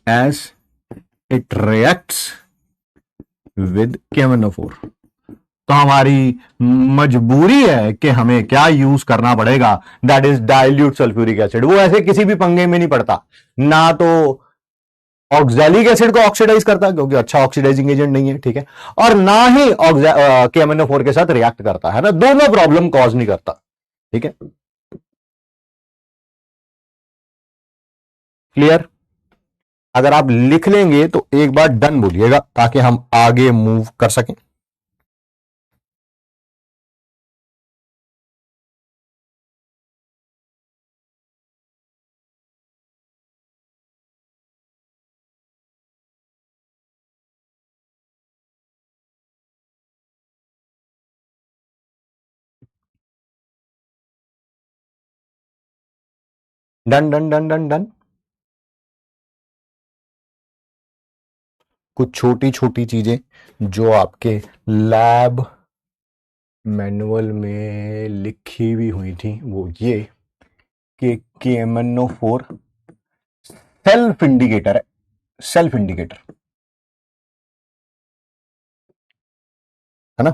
as it reacts with KMnO4। तो हमारी मजबूरी है कि हमें क्या यूज करना पड़ेगा, that is dilute sulphuric acid. वो ऐसे किसी भी पंगे में नहीं पड़ता, ना तो ऑक्सैलिक एसिड को ऑक्सीडाइज करता क्योंकि अच्छा ऑक्सीडाइजिंग एजेंट नहीं है, ठीक है, और ना ही KMnO4 के साथ रिएक्ट करता है ना, दोनों प्रॉब्लम कॉज नहीं करता, ठीक है, क्लियर? अगर आप लिख लेंगे तो एक बार डन बोलिएगा ताकि हम आगे मूव कर सकें। Done done done done done. कुछ छोटी छोटी चीजें जो आपके लैब मैनुअल में लिखी भी हुई थी वो ये कि KMnO4 सेल्फ इंडिकेटर है, सेल्फ इंडिकेटर है ना,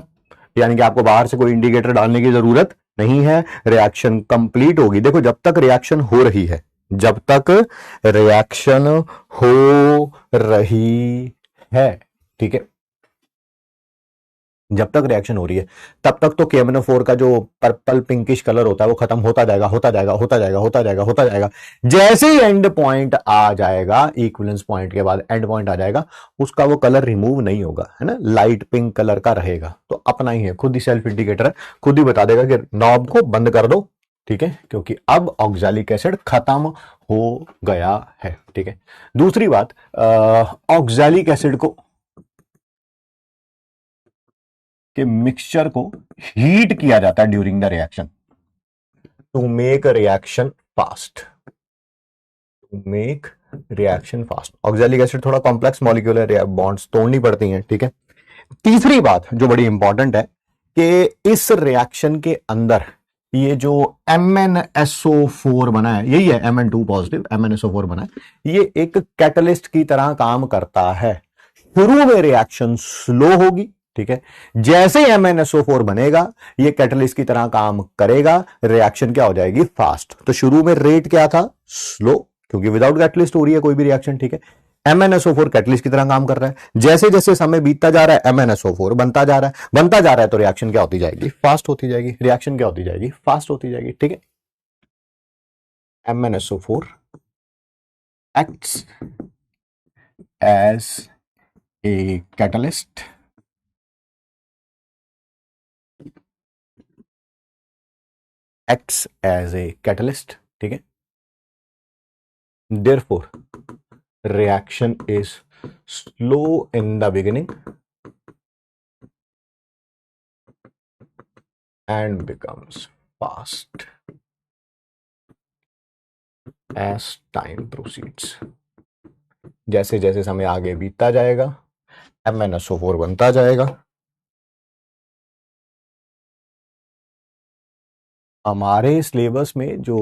यानी कि आपको बाहर से कोई इंडिकेटर डालने की जरूरत नहीं है, रिएक्शन कंप्लीट होगी। देखो जब तक रिएक्शन हो रही है, जब तक रिएक्शन हो रही है, ठीक है, जब तक रिएक्शन हो रही है तब तक तो KMnO4 का जो पर्पल पिंकिश कलर होता है वो खत्म होता जाएगा, होता जाएगा, होता जाएगा, होता जाएगा, होता जाएगा। जैसे ही एंड पॉइंट आ जाएगा, इक्विवेलेंस पॉइंट के बाद एंड पॉइंट आ जाएगा, उसका वो कलर रिमूव नहीं होगा, है ना, लाइट पिंक कलर का रहेगा। तो अपना ही है, खुद ही सेल्फ इंडिकेटर है, खुद ही बता देगा कि नॉब को बंद कर दो, ठीक है, क्योंकि अब ऑक्सैलिक एसिड खत्म हो गया है, ठीक है। दूसरी बात, ऑक्सैलिक एसिड को कि मिक्सचर को हीट किया जाता है during the reaction to make reaction fast, to make reaction fast. Oxalic acid थोड़ा कॉम्प्लेक्स मॉलिक्यूलर बॉन्ड्स तोड़नी पड़ती हैं, ठीक है। तीसरी बात जो बड़ी इंपॉर्टेंट है कि इस रिएक्शन के अंदर ये जो MnSO4 बना है, यही है Mn2 पॉजिटिव, MnSO4 बना है, ये एक कैटलिस्ट की तरह काम करता है। शुरू में रिएक्शन स्लो होगी, ठीक है, जैसे ही MnSO4 बनेगा ये कैटलिस्ट की तरह काम करेगा, रिएक्शन क्या हो जाएगी, फास्ट। तो शुरू में रेट क्या था, स्लो, क्योंकि विदाउट कैटलिस्ट हो रही है कोई भी रिएक्शन, ठीक है। MnSO4 कैटलिस्ट की तरह काम कर रहा है, जैसे जैसे समय बीतता जा रहा है MnSO4 बनता जा रहा है, बनता जा रहा है, तो रिएक्शन क्या होती जाएगी, फास्ट होती जाएगी, रिएक्शन क्या होती जाएगी, फास्ट होती जाएगी, ठीक है। MnSO4 acts as a catalyst, acts as a catalyst, ठीक है। Therefore reaction is slow in the beginning and becomes fast as time proceeds। जैसे जैसे समय आगे बीतता जाएगा MnSO4 बनता जाएगा। हमारे सिलेबस में जो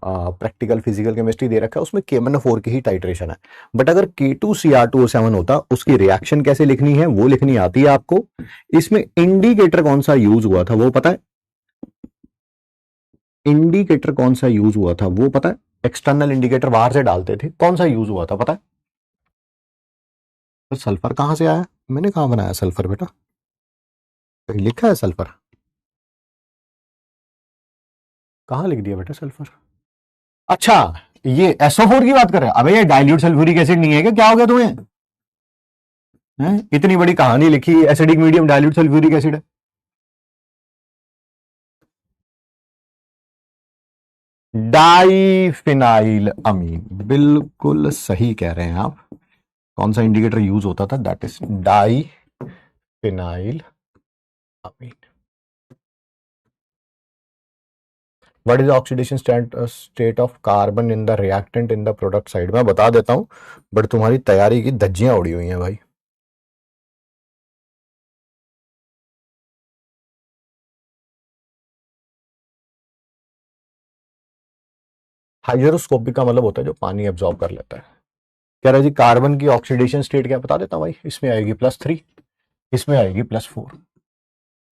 प्रैक्टिकल फिजिकल केमिस्ट्री दे रखा है उसमें KMnO4 की ही टाइट्रेशन है, बट अगर K2Cr2O7 होता उसकी रिएक्शन कैसे लिखनी है वो लिखनी आती है आपको। इसमें इंडिकेटर कौन सा यूज हुआ था वो पता है, इंडिकेटर कौन सा यूज हुआ था वो पता है, एक्सटर्नल इंडिकेटर बाहर से डालते थे, कौन सा यूज हुआ था पता है? तो सल्फर कहां से आया, मैंने कहां बनाया सल्फर बेटा, कहीं लिखा है सल्फर, कहां लिख दिया बेटा सल्फर? अच्छा, ये SO4 की बात कर रहे हैं, अबे ये डाइल्यूट सल्फ्यूरिक एसिड नहीं है क्या, क्या हो गया तुम्हें? इतनी बड़ी कहानी लिखी, acidic medium dilute sulphuric acid है। डाइफिनाइल अमीन, बिल्कुल सही कह रहे हैं आप। कौन सा इंडिकेटर यूज होता था, that is diphenyl amine. What is oxidation state of carbon in the reactant in the product side? मैं बता देता हूं, बट तुम्हारी तैयारी की धज्जियां उड़ी हुई हैं भाई। हाइड्रोस्कोपिक का मतलब होता है जो पानी एब्जॉर्ब कर लेता है। कह रहा है जी कार्बन की ऑक्सीडेशन स्टेट क्या, बता देता हूं भाई। इसमें आएगी +3, इसमें आएगी +4।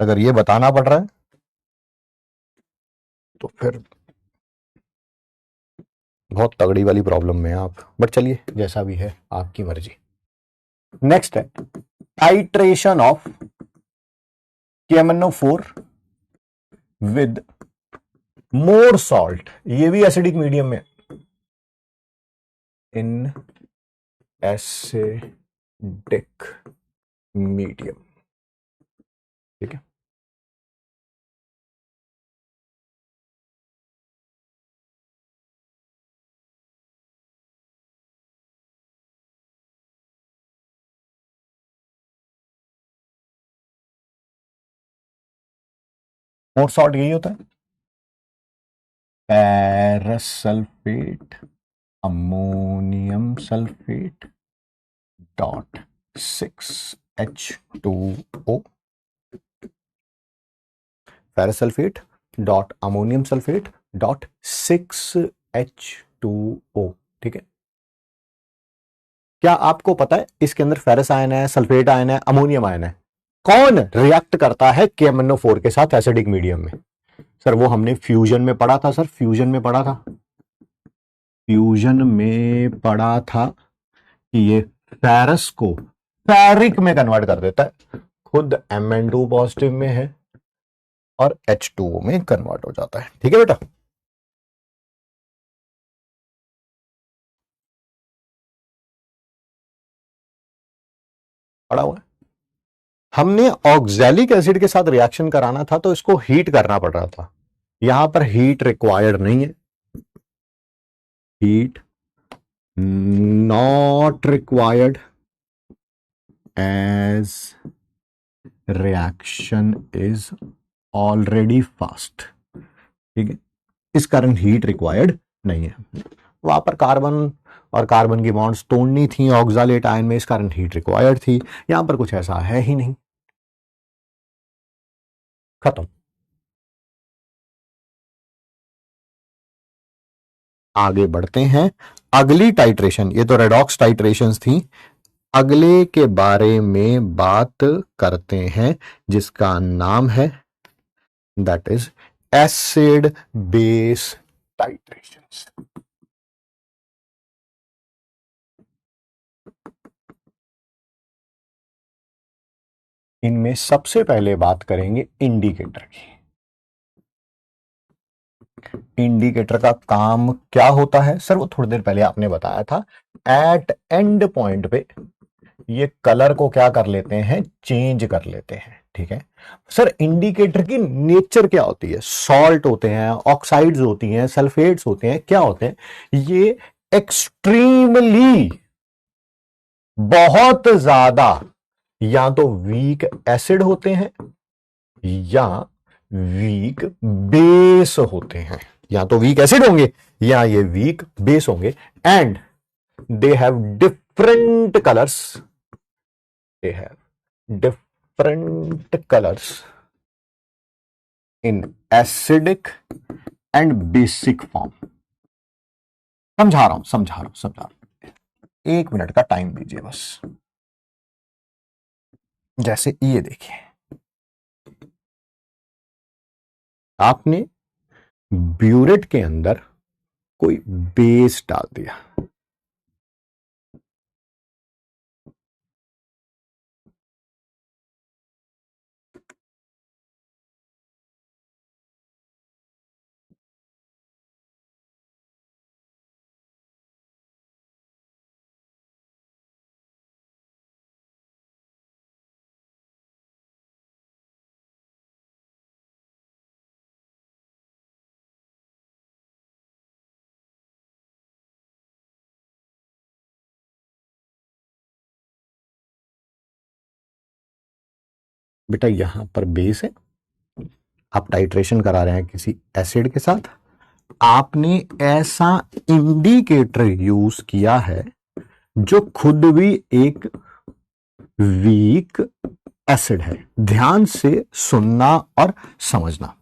अगर ये बताना पड़ रहा है तो फिर बहुत तगड़ी वाली प्रॉब्लम में है आप, बट चलिए जैसा भी है आपकी मर्जी। नेक्स्ट है titration of KMnO4 with more salt, ये भी एसिडिक मीडियम में, इन एसिडिक मीडियम। ठीक है, मोर सॉल्ट यही होता है, ferrous sulphate, ammonium sulphate dot 6H2O, ferrous sulphate dot ammonium sulphate dot 6H2O। ठीक है, क्या आपको पता है इसके अंदर फेरस आयन है, सल्फेट आयन है, अमोनियम आयन है? कौन रिएक्ट करता है KMnO4 के साथ एसिडिक मीडियम में? सर वो हमने फ्यूजन में पढ़ा था, सर फ्यूजन में पढ़ा था, फ्यूजन में पढ़ा था कि ये फेरस को फेरिक में कन्वर्ट कर देता है, खुद Mn2 पॉजिटिव में है और H2O में कन्वर्ट हो जाता है। ठीक है बेटा, पढ़ा हुआ है। हमने ऑक्सैलिक एसिड के साथ रिएक्शन कराना था तो इसको हीट करना पड़ रहा था, यहां पर हीट रिक्वायर्ड नहीं है, heat not required as reaction is already fast. ठीक है, इस कारण हीट रिक्वायर्ड नहीं है। वहां पर कार्बन और कार्बन की बॉन्ड्स तोड़नी थी ऑक्सालेट आयन में, इस कारण हीट रिक्वायर्ड थी। यहां पर कुछ ऐसा है ही नहीं, खत्म। आगे बढ़ते हैं, अगली टाइट्रेशन, ये तो रेडॉक्स टाइट्रेशंस थी, अगले के बारे में बात करते हैं जिसका नाम है that is acid base titrations. इनमें सबसे पहले बात करेंगे इंडिकेटर की। इंडिकेटर का काम क्या होता है सर? वो थोड़ी देर पहले आपने बताया था, एट एंड पॉइंट पे ये कलर को क्या कर लेते हैं, चेंज कर लेते हैं। ठीक है सर, इंडिकेटर की नेचर क्या होती है? सॉल्ट होते हैं, ऑक्साइड्स होती हैं, सल्फेट्स होते हैं, क्या होते हैं ये? एक्सट्रीमली बहुत ज्यादा या तो वीक एसिड होते हैं या वीक बेस होते हैं, या तो वीक एसिड होंगे या ये वीक बेस होंगे, and they have different colours, they have different colours in acidic and basic form. समझा रहा हूं, समझा रहा हूं, 1 मिनट का टाइम दीजिए बस। जैसे ये देखिए, आपने ब्यूरेट के अंदर कोई बेस डाल दिया, बेटा यहां पर बेस है, आप टाइट्रेशन करा रहे हैं किसी एसिड के साथ, आपने ऐसा इंडिकेटर यूज किया है जो खुद भी एक वीक एसिड है। ध्यान से सुनना और समझना।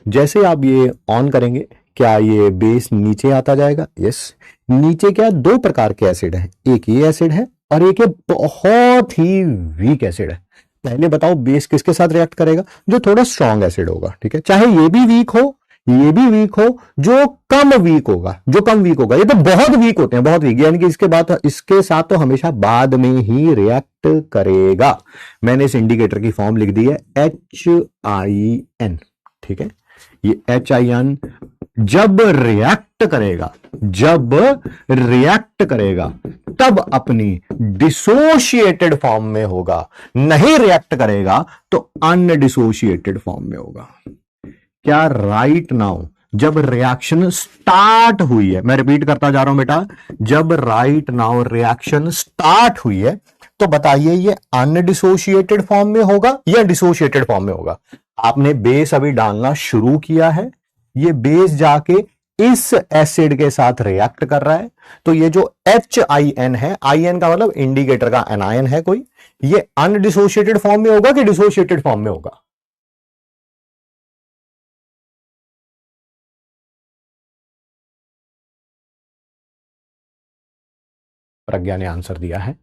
जैसे आप ये ऑन करेंगे, क्या ये बेस नीचे आता जाएगा? यस। नीचे क्या, दो प्रकार के एसिड हैं, एक ये एसिड है और एक ये बहुत ही वीक एसिड है। पहले बताओ बेस किसके साथ रिएक्ट करेगा? जो थोड़ा स्ट्रॉन्ग एसिड होगा, ठीक है, चाहे ये भी वीक हो, ये भी वीक हो, जो कम वीक होगा, जो कम वीक होगा। ये तो बहुत वीक होते हैं, बहुत वीक, यानी कि इसके साथ तो हमेशा बाद में ही रिएक्ट करेगा। मैंने इस इंडिकेटर की फॉर्म लिख दी है HIN, ठीक है। ये HIN जब रिएक्ट करेगा, जब रिएक्ट करेगा तब अपनी डिसोशिएटेड फॉर्म में होगा, नहीं रिएक्ट करेगा तो अनडिसोशिएटेड फॉर्म में होगा। क्या राइट नाउ जब रिएक्शन स्टार्ट हुई है, मैं रिपीट करता जा रहा हूं बेटा, जब राइट नाउ रिएक्शन स्टार्ट हुई है तो बताइए ये अनडिसोशिएटेड फॉर्म में होगा या डिसोशिएटेड फॉर्म में होगा? आपने बेस अभी डालना शुरू किया है, ये बेस जाके इस एसिड के साथ रिएक्ट कर रहा है, तो ये जो HIN है, IN का मतलब इंडिकेटर का एनायन है कोई, ये अनडिसोशिएटेड फॉर्म में होगा कि डिसोशिएटेड फॉर्म में होगा? प्रज्ञा ने आंसर दिया है।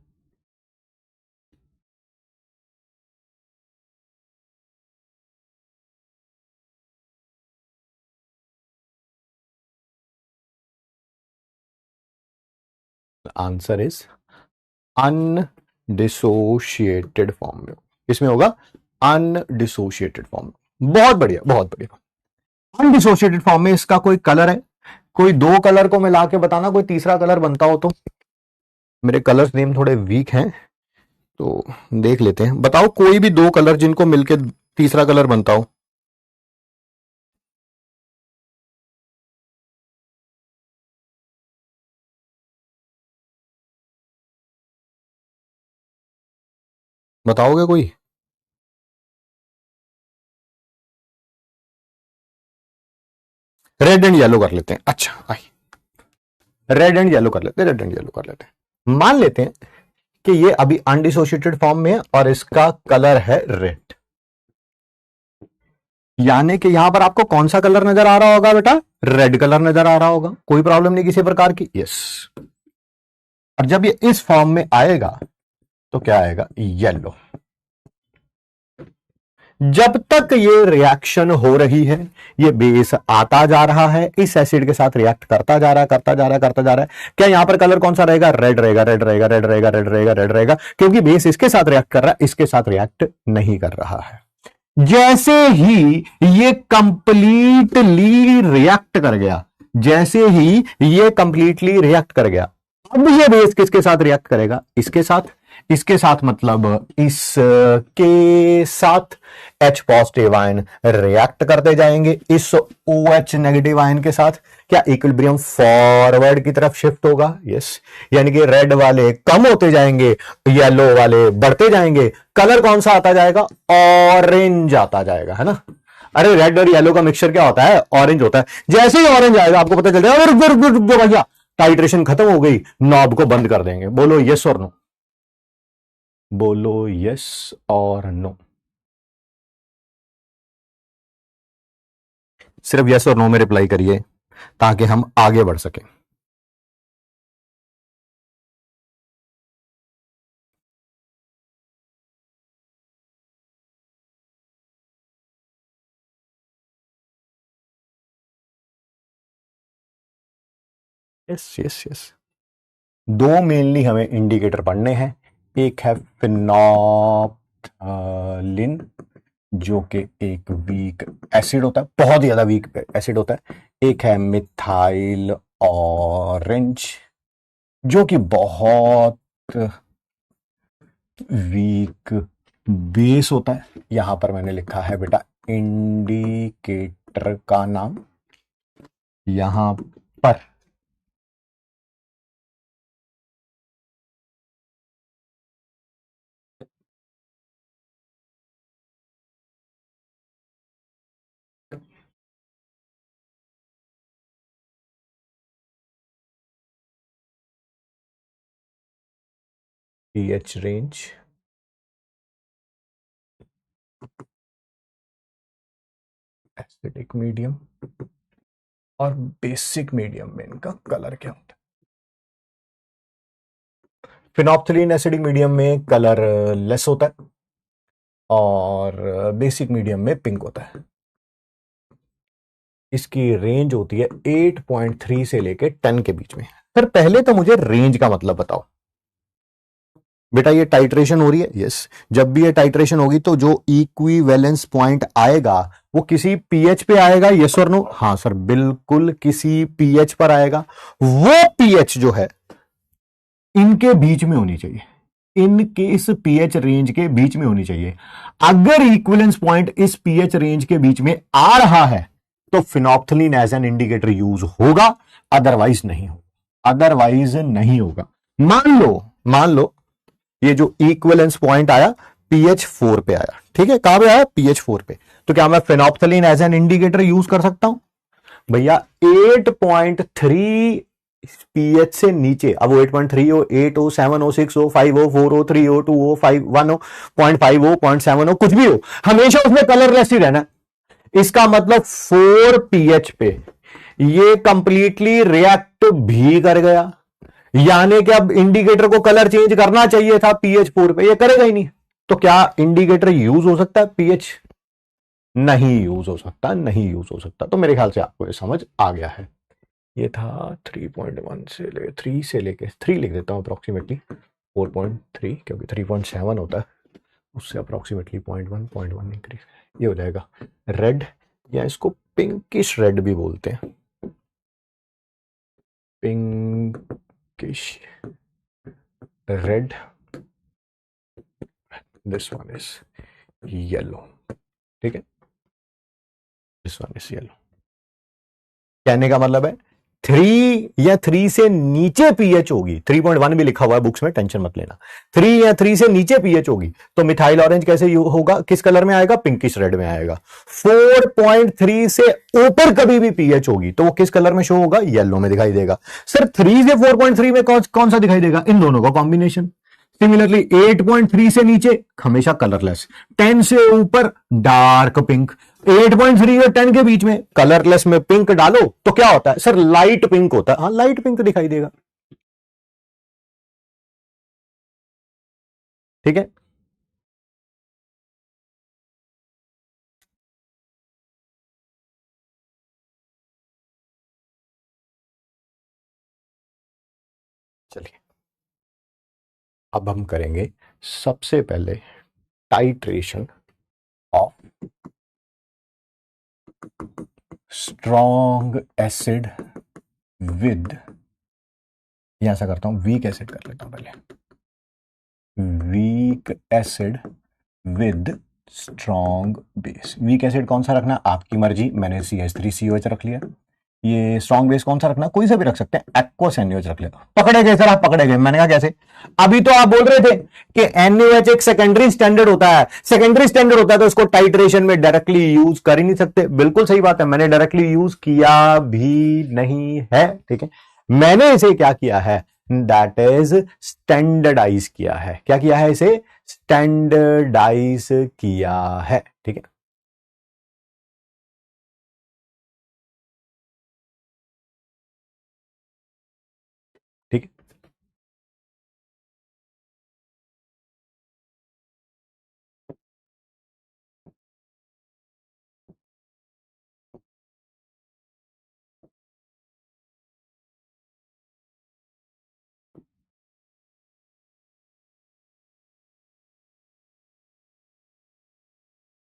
आंसर इज अनडिसोशिएटेड फॉर्म में। इसमें होगा अनडिसोशिएटेड फॉर्म में। बहुत बढ़िया, बहुत बढ़िया। अनडिसोशिएटेड फॉर्म में इसका कोई कलर है? कोई दो कलर को मिला के बताना, कोई तीसरा कलर बनता हो तो। मेरे कलर्स नेम थोड़े वीक हैं तो देख लेते हैं। बताओ कोई भी दो कलर जिनको मिलके तीसरा कलर बनता हो। बताओगे कोई? रेड एंड येलो कर लेते हैं। अच्छा आई, रेड एंड येलो कर लेते हैं, रेड एंड येलो कर लेते हैं। मान लेते हैं कि ये अभी अनडिसोशिएटेड फॉर्म में है और इसका कलर है रेड, यानी कि यहां पर आपको कौन सा कलर नजर आ रहा होगा बेटा? रेड कलर नजर आ रहा होगा। कोई प्रॉब्लम नहीं किसी प्रकार की? यस। और जब ये इस फॉर्म में आएगा तो क्या आएगा? येलो। जब तक ये रिएक्शन हो रही है, ये बेस आता जा रहा है, इस एसिड के साथ रिएक्ट करता जा रहा है, करता जा रहा है, करता जा रहा है। क्या यहां पर कलर कौन सा रहेगा? रेड रहेगा, रेड रहेगा, रेड रहेगा, रेड रहेगा, रेड रहेगा, क्योंकि बेस इसके साथ रिएक्ट कर रहा है, इसके साथ रिएक्ट नहीं कर रहा है। जैसे ही ये कंप्लीटली रिएक्ट कर गया, जैसे ही ये कंप्लीटली रिएक्ट कर गया, अब ये बेस किसके साथ रिएक्ट करेगा? इसके साथ। इसके साथ मतलब इसके साथ H पॉजिटिव आयन रिएक्ट करते जाएंगे इस OH नेगेटिव आयन के साथ। क्या इक्विलिब्रियम फॉरवर्ड की तरफ शिफ्ट होगा? यस। यानी कि रेड वाले कम होते जाएंगे, येलो वाले बढ़ते जाएंगे। कलर कौन सा आता जाएगा? ऑरेंज आता जाएगा, है ना? अरे रेड और येलो का मिक्सचर क्या होता है? ऑरेंज होता है। जैसे ही ऑरेंज आएगा आपको पता चल जाएगा, रुक रुक रुक रुक भैया, टाइट्रेशन खत्म हो गई, नॉब को बंद कर देंगे। बोलो यस और नो, बोलो यस और नो। सिर्फ यस और नो में रिप्लाई करिए ताकि हम आगे बढ़ सकें। Yes yes yes. दो मेनली हमें इंडिकेटर पढ़ने हैं। एक है फिनोप्थलीन, जो कि एक वीक एसिड होता है, बहुत ज्यादा वीक एसिड होता है। एक है मिथाइल ऑरेंज, जो कि बहुत वीक बेस होता है। यहां पर मैंने लिखा है बेटा इंडिकेटर का नाम, यहां पर pH रेंज एसिडिक मीडियम और बेसिक मीडियम में इनका कलर क्या होता है? फिनोप्थलीन एसिडिक मीडियम में कलर लेस होता है और बेसिक मीडियम में पिंक होता है। इसकी रेंज होती है 8.3 से लेके 10 के बीच में। सर पहले तो मुझे रेंज का मतलब बताओ। बेटा ये टाइट्रेशन हो रही है, यस। जब भी ये टाइट्रेशन होगी तो जो इक्विवेलेंस पॉइंट आएगा वो किसी पीएच पे आएगा, यस और नो? हाँ सर, बिल्कुल किसी पीएच पर आएगा। वो पीएच जो है इनके बीच में होनी चाहिए, इनके इस पीएच रेंज के बीच में होनी चाहिए। अगर इक्विवेलेंस पॉइंट इस पीएच रेंज के बीच में आ रहा है तो phenolphthalein as an indicator use होगा, अदरवाइज नहीं होगा, अदरवाइज नहीं होगा। मान लो ये जो इक्विवेलेंस पॉइंट आया पीएच 4 पे आया, ठीक है? कहां पे आया? पीएच 4 पे। तो क्या मैं phenolphthalein as an indicator use कर सकता हूं? भैया 8.3 पीएच से नीचे, अब वो 8.3 हो, 8 हो, 7 हो, 6 हो, 5 हो, 4 हो, 3 हो, 2 हो, 5 1 हो, 0.5 हो, 0.7 हो, कुछ भी हो, हमेशा उसमें कलरलेस ही रहना। इसका मतलब 4 पीएच पे ये कंप्लीटली रिएक्ट भी कर गया, यानी कि अब इंडिकेटर को कलर चेंज करना चाहिए था पीएच 4 पे, ये करेगा ही नहीं। तो क्या इंडिकेटर यूज हो सकता है पीएच? नहीं यूज हो सकता, नहीं यूज हो सकता। तो मेरे ख्याल से आपको ये समझ आ गया है। ये था 3.1 से ले 3 से लेके 3 लिख देता हूं अप्रोक्सीमेटली 4.3, क्योंकि 3.7 होता है, उससे अप्रोक्सीमेटली 0.1 इंक्रीज ये हो जाएगा। रेड, या इसको पिंकिश रेड भी बोलते हैं, pinkish red. This one is yellow, ठीक है? This one is yellow. कहने का मतलब है 3 या 3 से नीचे पीएच होगी, 3.1 भी लिखा हुआ है बुक्स में, टेंशन मत लेना। 3 या 3 से नीचे पीएच होगी तो मिथाइल ऑरेंज कैसे होगा, किस कलर में आएगा? पिंकिश रेड में आएगा। 4.3 से ऊपर कभी भी पीएच होगी तो वो किस कलर में शो होगा? येलो में दिखाई देगा। सर 3 से 4.3 में कौन सा दिखाई देगा? इन दोनों का कॉम्बिनेशन। सिमिलरली 8.3 से नीचे हमेशा कलरलेस, 10 से ऊपर डार्क पिंक, 8.3 और 10 के बीच में कलरलेस में पिंक डालो तो क्या होता है? सर लाइट पिंक होता है। हाँ, लाइट पिंक दिखाई देगा, ठीक है? चलिए अब हम करेंगे सबसे पहले titration of strong acid with, या ऐसा करता हूं वीक एसिड कर लेता हूं पहले, weak acid with strong base. Weak acid कौन सा रखना आपकी मर्जी, मैंने CH3COH रख लिया। ये स्ट्रॉन्ग बेस कौन सा रखना, कोई सा भी रख सकते हैं, एक्वस NaOH रख लिया। पकड़े गए सर, आप पकड़े गए। मैंने कहा कैसे? अभी तो आप बोल रहे थे कि NaOH एक सेकेंडरी स्टैंडर्ड होता है, सेकेंडरी स्टैंडर्ड होता है तो उसको टाइट्रेशन में डायरेक्टली यूज कर ही नहीं सकते। बिल्कुल सही बात है, मैंने डायरेक्टली यूज किया भी नहीं है, ठीक है? मैंने इसे क्या किया है, दैट इज स्टैंडर्डाइज किया है। क्या किया है? इसे स्टैंडर्डाइज किया है, ठीक है? ठीक है,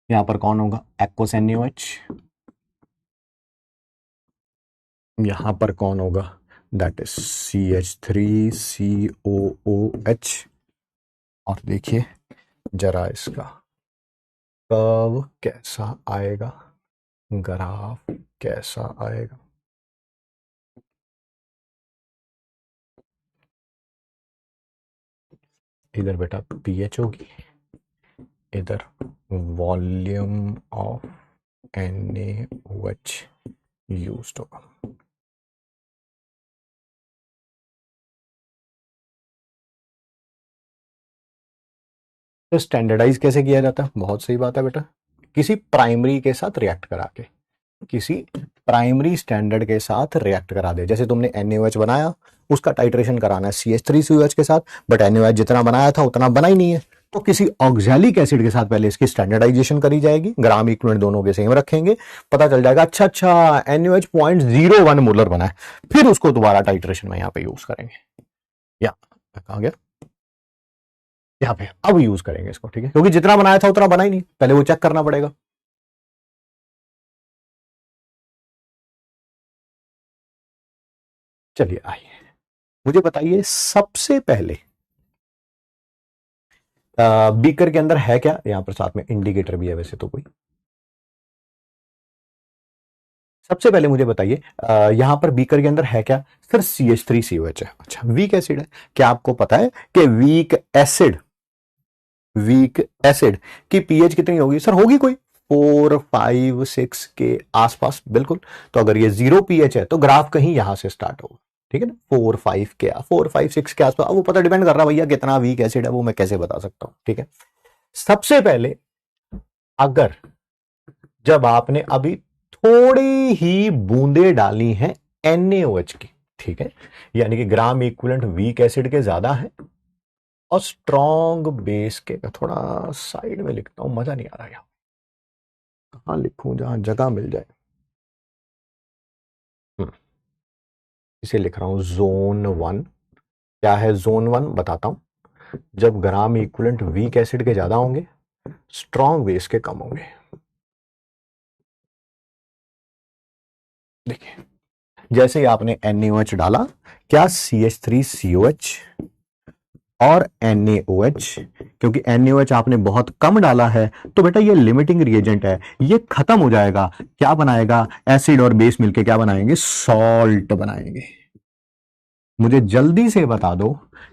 यहां पर कौन होगा? Aqueous NaOH। यहां पर कौन होगा? That is CH3COOH। और देखिए जरा इसका कर्व कैसा आएगा, ग्राफ कैसा आएगा। इधर बेटा पीएच होगी, इधर वॉल्यूम ऑफ NaOH यूज्ड होगा। तो स्टैंडर्डाइज कैसे किया जाता है? बहुत सही बात है बेटा, किसी प्राइमरी के साथ रिएक्ट करा के, किसी प्राइमरी स्टैंडर्ड के साथ रिएक्ट करा दे। जैसे तुमने NaOH बनाया, उसका टाइट्रेशन कराना है CH3COH के साथ, बट NaOH जितना बनाया था उतना बना ही नहीं है, तो किसी ऑक्सैलिक एसिड के साथ पहले इसकी स्टैंडर्डाइजेशन करी जाएगी, ग्राम इक्विवेलेंट दोनों के सेम रखेंगे, पता चल जाएगा अच्छा अच्छा NaOH 0.01 मोलर बना है, फिर उसको दोबारा टाइट्रेशन में यहाँ पे यूज करेंगे। या कहा गया यहाँ पे, अब यूज करेंगे इसको, ठीक है, क्योंकि जितना बनाया था उतना बना ही नहीं, पहले वो चेक करना पड़ेगा। चलिए आइए, मुझे बताइए सबसे पहले बीकर के अंदर है क्या? यहां पर साथ में इंडिकेटर भी है वैसे तो कोई। सबसे पहले मुझे बताइए यहां पर बीकर के अंदर है क्या? सर CH3COH है। अच्छा, वीक एसिड है। क्या आपको पता है कि वीक एसिड की पीएच कितनी होगी? सर होगी कोई 4, 5, 6 के आसपास, बिल्कुल। तो अगर ये 0 पीएच है तो ग्राफ कहीं यहां से स्टार्ट होगा, ठीक है ना, 4, 5, 6 के आसपास। अब वो पता डिपेंड कर रहा है भैया कितना वीक एसिड है, वो मैं कैसे बता सकता हूं, ठीक है। सबसे पहले अगर जब आपने अभी थोड़ी ही बूंदे डाली हैं NaOH की, ठीक है, यानी कि ग्राम इक्विवेलेंट वीक एसिड के ज्यादा है और स्ट्रॉन्ग बेस के, थोड़ा साइड में लिखता हूं, मजा नहीं आ रहा, यहां कहां लिखूं जहां जगह मिल जाए। हम्म, इसे लिख रहा हूं Zone 1। क्या है Zone 1? बताता हूं। जब ग्राम इक्विवेलेंट वीक एसिड के ज्यादा होंगे, स्ट्रॉन्ग बेस के कम होंगे। देखिए, जैसे ही आपने NaOH डाला, क्या CH3COH और NaOH, क्योंकि NaOH आपने बहुत कम डाला है तो बेटा ये लिमिटिंग रिएजेंट है, ये खत्म हो जाएगा। क्या बनाएगा? एसिड और बेस मिलके क्या बनाएंगे? सॉल्ट बनाएंगे। मुझे जल्दी से बता दो,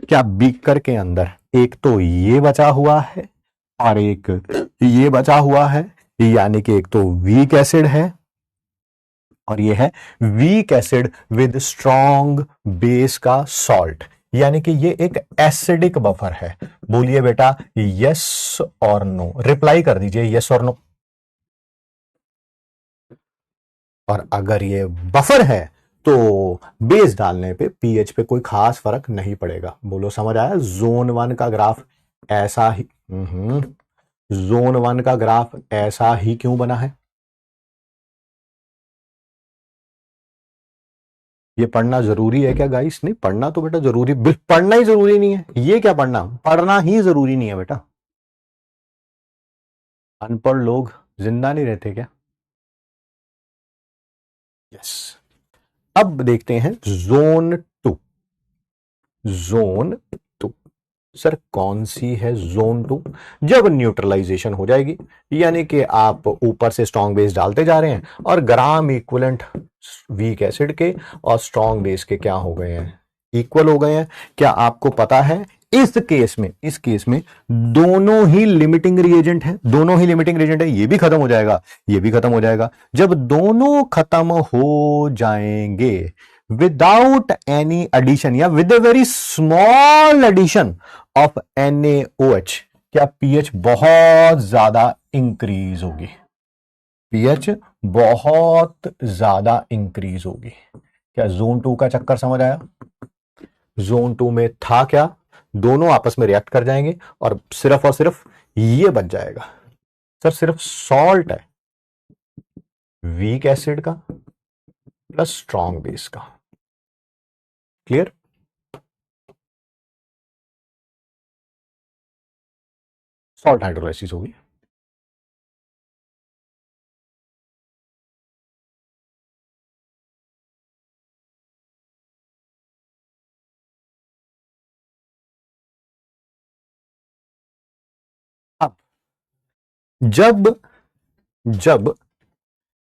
क्या बीकर के अंदर एक तो ये बचा हुआ है और एक ये बचा हुआ है, यानी कि एक तो वीक एसिड है और ये है weak acid with strong base का सॉल्ट, यानी कि ये एक एसिडिक बफर है। बोलिए बेटा यस और नो, रिप्लाई कर दीजिए यस और नो। और अगर ये बफर है तो बेस डालने पे पीएच पे कोई खास फर्क नहीं पड़ेगा। बोलो समझ आया? Zone 1 का ग्राफ ऐसा ही, Zone 1 का ग्राफ ऐसा ही क्यों बना है? ये पढ़ना जरूरी है क्या गाइस? नहीं पढ़ना तो बेटा जरूरी, पढ़ना ही जरूरी नहीं है। ये क्या पढ़ना? पढ़ना ही जरूरी नहीं है बेटा। अनपढ़ लोग जिंदा नहीं रहते क्या? यस। अब देखते हैं Zone 2। Zone 2 सर कौन सी है Zone 2? जब न्यूट्रलाइजेशन हो जाएगी, यानी कि आप ऊपर से स्ट्रॉन्ग बेस डालते जा रहे हैं और ग्राम इक्विवेलेंट वीक एसिड के और स्ट्रॉन्ग बेस के क्या हो गए हैं? इक्वल हो गए हैं। क्या आपको पता है इस केस में दोनों ही लिमिटिंग रिएजेंट है, दोनों ही लिमिटिंग रिएजेंट है। ये भी खत्म हो जाएगा, ये भी खत्म हो जाएगा। जब दोनों खत्म हो जाएंगे विदाउट एनी एडिशन या with a very small addition of NaOH, क्या पीएच बहुत ज्यादा इंक्रीज होगी? पीएच बहुत ज्यादा इंक्रीज होगी। क्या Zone 2 का चक्कर समझ आया? Zone 2 में था क्या? दोनों आपस में रिएक्ट कर जाएंगे और सिर्फ ये बच जाएगा। सर सिर्फ सॉल्ट है, वीक एसिड का प्लस स्ट्रॉन्ग बेस का। क्लियर? सॉल्ट हाइड्रोलाइसिस होगी। अब जब जब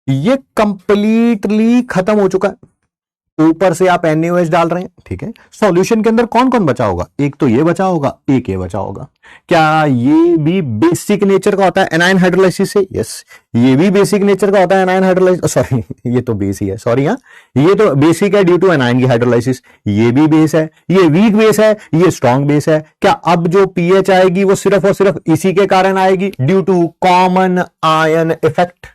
ये कंप्लीटली खत्म हो चुका है, ऊपर से आप NaOH डाल रहे हैं, ठीक है। सॉल्यूशन के अंदर कौन कौन बचा होगा? एक तो ये बचा होगा, एक ये बचा होगा। क्या ये भी बेसिक नेचर का होता है एनायन हाइड्रोलाइसिस से? यस, ये भी बेसिक नेचर का होता है एनायन हाइड्रोलाइसिस। सॉरी, ये तो बेस ही है, सॉरी। हाँ, ये तो बेसिक है ड्यू टू एनायन की हाइड्रोलाइसिस। ये भी बेस है, ये वीक बेस है, ये स्ट्रॉन्ग बेस है। क्या अब जो पीएच आएगी वो सिर्फ और सिर्फ इसी के कारण आएगी, due to common ion effect?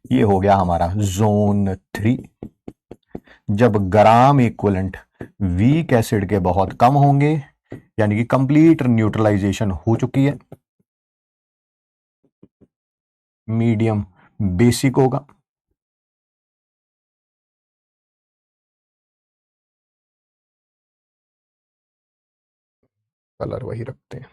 ये हो गया हमारा जोन 3। जब ग्राम इक्विवेलेंट वीक एसिड के बहुत कम होंगे, यानी कि कंप्लीट न्यूट्रलाइजेशन हो चुकी है, मीडियम बेसिक होगा। कलर वही रखते हैं।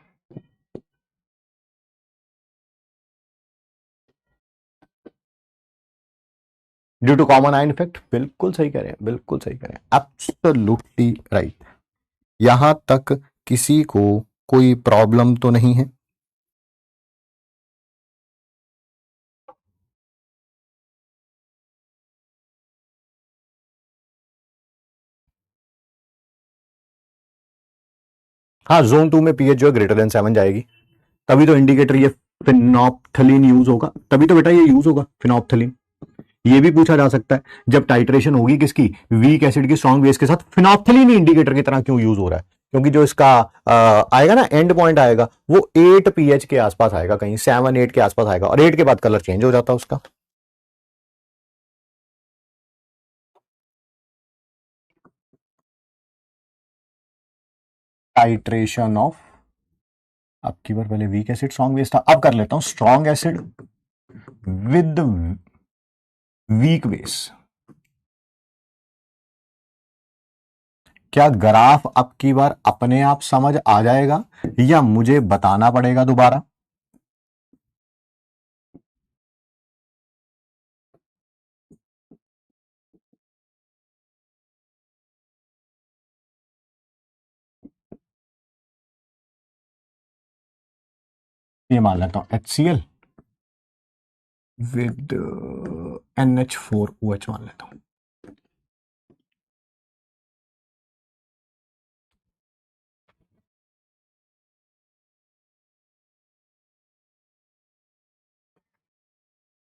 Due to common ion effect, बिल्कुल सही कह रहे हैं, बिल्कुल सही कह रहे हैं, एब्सोल्युटली राइट। यहां तक किसी को कोई प्रॉब्लम तो नहीं है? हाँ, जोन 2 में पीएच जो है ग्रेटर देन 7 जाएगी, तभी तो इंडिकेटर ये फिनॉप्थलीन यूज होगा, तभी तो बेटा ये यूज होगा फिनॉप्थलीन। ये भी पूछा जा सकता है, जब टाइट्रेशन होगी किसकी, वीक एसिड की स्ट्रॉन्ग बेस के साथ, फिनॉप्थलीन ही इंडिकेटर की तरह क्यों यूज हो रहा है? क्योंकि जो इसका आएगा ना एंड पॉइंट आएगा, वो 8 पीएच के आसपास आएगा, कहीं 7-8 के आसपास आएगा, और 8 के बाद कलर चेंज हो जाता है उसका। टाइट्रेशन ऑफ, आपकी बार पहले वीक एसिड स्ट्रॉन्ग बेस था, अब कर लेता हूं strong acid with weak base. क्या ग्राफ अब की बार अपने आप समझ आ जाएगा या मुझे बताना पड़ेगा दोबारा? ये मान लेता हूं HCl विद NH4OH मान लेता हूं।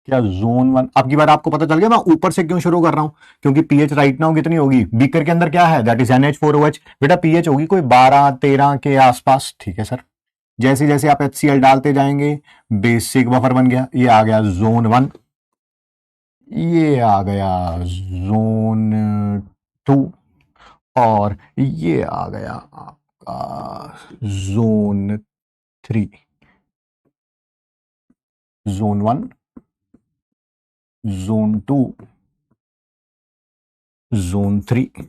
क्या जोन 1 अब की बार आपको पता चल गया मैं ऊपर से क्यों शुरू कर रहा हूं? क्योंकि पीएच राइट नाउ कितनी होगी, बीकर के अंदर क्या है, दैट इज NH4OH। बेटा पीएच होगी कोई 12-13 के आसपास, ठीक है सर। जैसे जैसे आप HCl डालते जाएंगे, बेसिक बफर बन गया, ये आ गया जोन 1, ये आ गया जोन 2, और ये आ गया आपका zone 3। Zone 1, zone 2, zone 3।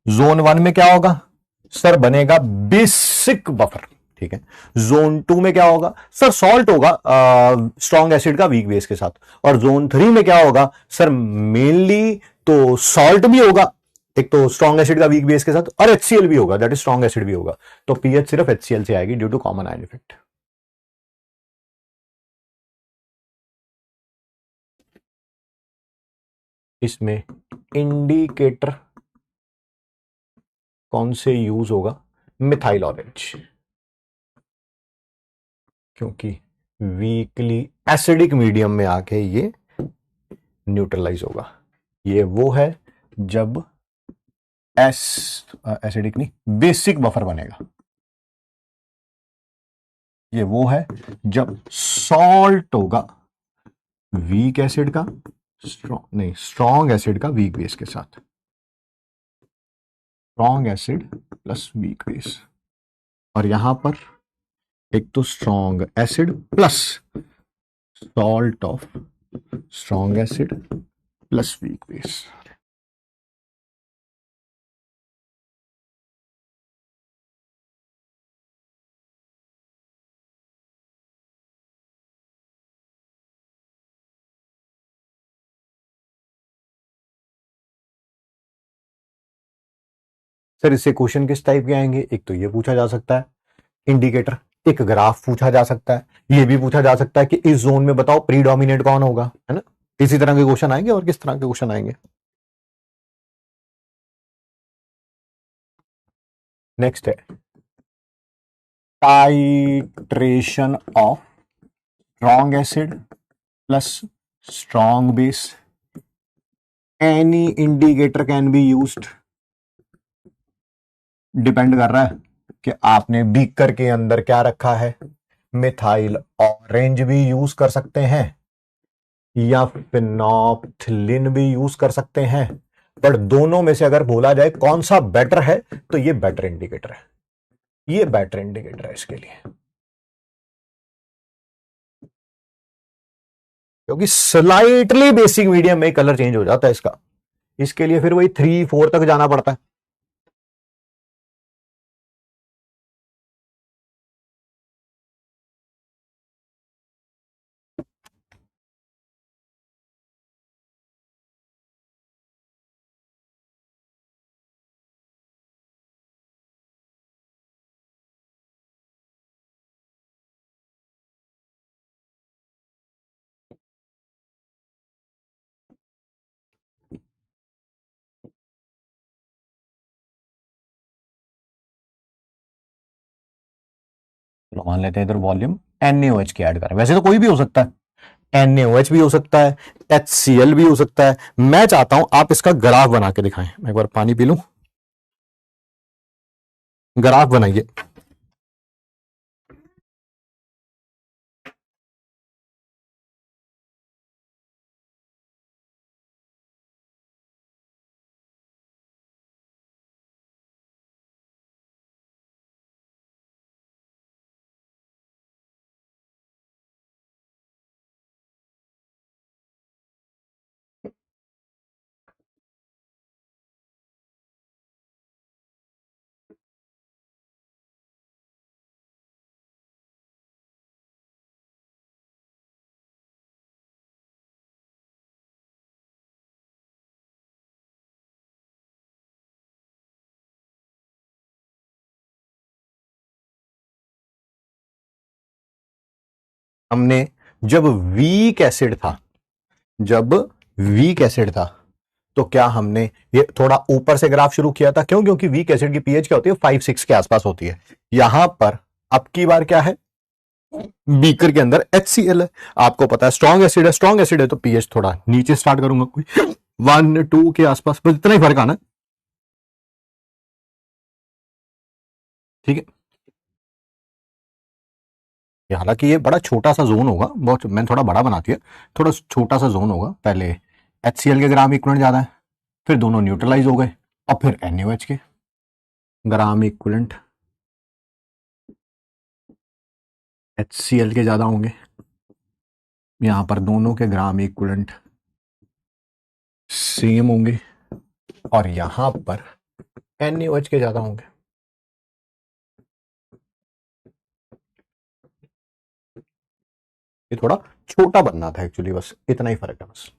Zone 1 में क्या होगा सर, बनेगा बेसिक बफर, ठीक है। जोन 2 में क्या होगा सर, सॉल्ट होगा स्ट्रॉन्ग एसिड का वीक बेस के साथ। और जोन 3 में क्या होगा सर, मेनली तो सॉल्ट भी होगा, एक तो स्ट्रॉन्ग एसिड का वीक बेस के साथ, और HCl भी होगा, दैट इज स्ट्रॉन्ग एसिड भी होगा। तो पीएच सिर्फ HCl से आएगी due to common ion effect. इसमें इंडिकेटर कौन से यूज होगा, मिथाइल ऑरेंज, क्योंकि वीकली एसिडिक मीडियम में आके ये न्यूट्रलाइज होगा। ये वो है जब एसिडिक नहीं, बेसिक बफर बनेगा। ये वो है जब सॉल्ट होगा वीक एसिड का स्ट्रॉन्ग नहीं, स्ट्रॉन्ग एसिड का वीक बेस के साथ, strong acid plus weak base. और यहां पर एक तो strong acid plus salt of strong acid plus weak base. Sir इससे क्वेश्चन किस टाइप के आएंगे, एक तो ये पूछा जा सकता है इंडिकेटर, एक ग्राफ पूछा जा सकता है, ये भी पूछा जा सकता है कि इस जोन में बताओ प्रीडोमिनेट कौन होगा, है ना। इसी तरह के क्वेश्चन आएंगे, और किस तरह के क्वेश्चन आएंगे? नेक्स्ट है titration of strong acid plus strong base. Any indicator can be used, depend कर रहा है कि आपने बीकर के अंदर क्या रखा है। मिथाइल ऑरेंज भी यूज कर सकते हैं या फिनोप्थिलिन भी यूज कर सकते हैं, पर दोनों में से अगर बोला जाए कौन सा बेटर है तो ये बेटर इंडिकेटर है, ये बेटर इंडिकेटर है इसके लिए, क्योंकि स्लाइटली बेसिक मीडियम में कलर चेंज हो जाता है इसका, इसके लिए फिर वही 3 4 तक जाना पड़ता है। तो मान लेते हैं इधर वॉल्यूम NaOH की ऐड करें, वैसे तो कोई भी हो सकता है, NaOH भी हो सकता है, HCl भी हो सकता है। मैं चाहता हूं आप इसका ग्राफ बना के दिखाएं, मैं एक बार पानी पी लूं, ग्राफ बनाइए। हमने जब वीक एसिड था, जब वीक एसिड था तो क्या हमने ये थोड़ा ऊपर से ग्राफ शुरू किया था, क्यों? क्योंकि वीक एसिड की पीएच क्या होती है, 5 6 के आसपास होती है। यहां पर अब की बार क्या है, बीकर के अंदर HCl है, आपको पता है स्ट्रॉन्ग एसिड है, स्ट्रॉन्ग एसिड है तो पीएच थोड़ा नीचे स्टार्ट करूंगा, कोई 1 2 के आसपास, बस इतना ही फर्क आना, ठीक है। हालांकि ये बड़ा छोटा सा जोन होगा, बहुत मैंने थोड़ा बड़ा बना दिया, थोड़ा छोटा सा जोन होगा। पहले HCl के ग्राम इक्वलेंट ज्यादा है, फिर दोनों न्यूट्रलाइज हो गए, और फिर NaOH के ग्राम इक्वलेंट HCl के ज्यादा होंगे, यहां पर दोनों के ग्राम इक्वलेंट सेम होंगे, और यहां पर NaOH के ज्यादा होंगे। ये थोड़ा छोटा बनना था एक्चुअली, बस इतना ही फर्क है बस।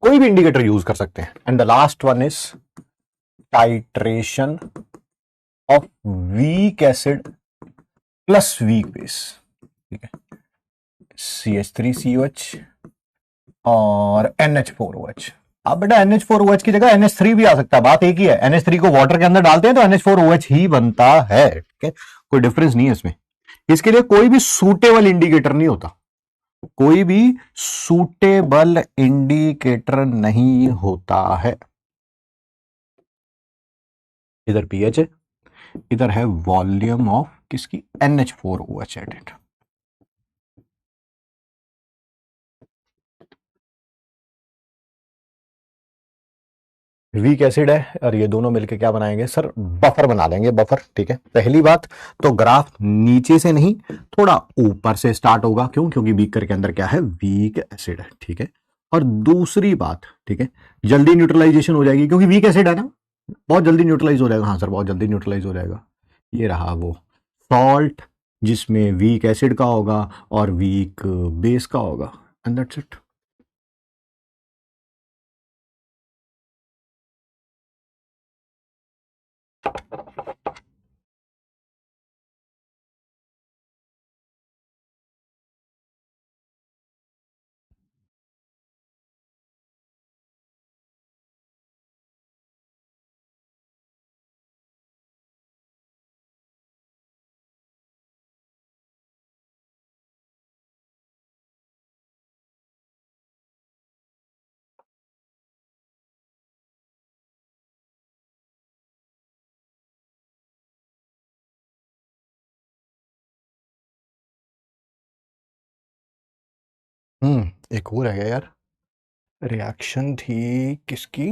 कोई भी इंडिकेटर यूज कर सकते हैं। And the last one is titration of weak acid plus weak base, ठीक है, CH3COH और NH4OH। अब बेटा NH4OH की जगह NH3 भी आ सकता है, बात एक ही है, NH3 को वाटर के अंदर डालते हैं तो NH4OH ही बनता है, ठीक है, कोई डिफरेंस नहीं है इसमें। इसके लिए कोई भी सूटेबल इंडिकेटर नहीं होता, कोई भी सूटेबल इंडिकेटर नहीं होता है। इधर पीएच है, इधर है वॉल्यूम ऑफ किसकी, NH4OH एडेड। वीक एसिड है और ये दोनों मिलके क्या बनाएंगे सर, बफर बना लेंगे, बफर, ठीक है। पहली बात तो ग्राफ नीचे से नहीं, थोड़ा ऊपर से स्टार्ट होगा, क्यों? क्योंकि बीकर के अंदर क्या है, वीक एसिड है, ठीक है। और दूसरी बात, ठीक है, जल्दी न्यूट्रलाइजेशन हो जाएगी क्योंकि वीक एसिड है ना, बहुत जल्दी न्यूट्रलाइज हो जाएगा। हाँ सर, बहुत जल्दी न्यूट्रलाइज हो जाएगा। ये रहा वो सॉल्ट जिसमें वीक एसिड का होगा और वीक बेस का होगा, एंड दैट्स इट। एक और है यार, रिएक्शन थी किसकी,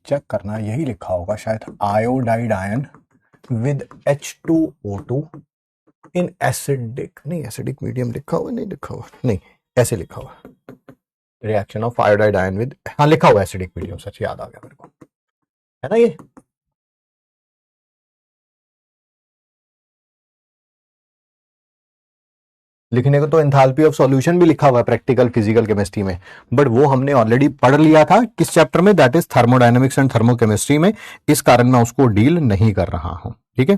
चेक करना, यही लिखा होगा शायद, iodide ion with H2O2 in acidic, नहीं एसिडिक मीडियम लिखा हुआ, नहीं लिखा हुआ, नहीं ऐसे लिखा हुआ, reaction of iodide ion with, हाँ लिखा हुआ एसिडिक मीडियम, सच याद आ गया मेरे को, है ना ये। लिखने को तो एंथैल्पी ऑफ सॉल्यूशन भी लिखा हुआ है प्रैक्टिकल फिजिकल केमिस्ट्री में, बट वो हमने ऑलरेडी पढ़ लिया था किस चैप्टर में, that is thermodynamics and thermochemistry में, इस कारण मैं उसको डील नहीं कर रहा हूं, ठीक है।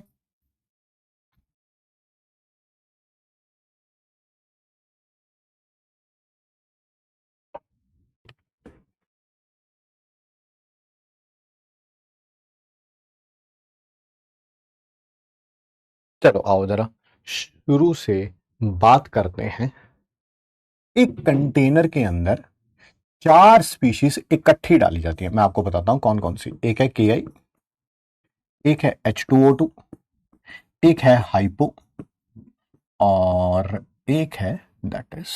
चलो आओ जरा शुरू से बात करते हैं। एक कंटेनर के अंदर 4 स्पीशीज इकट्ठी डाली जाती है, मैं आपको बताता हूं कौन कौन सी। एक है KI, एक है H2O2, एक है हाइपो, और एक है दैट इज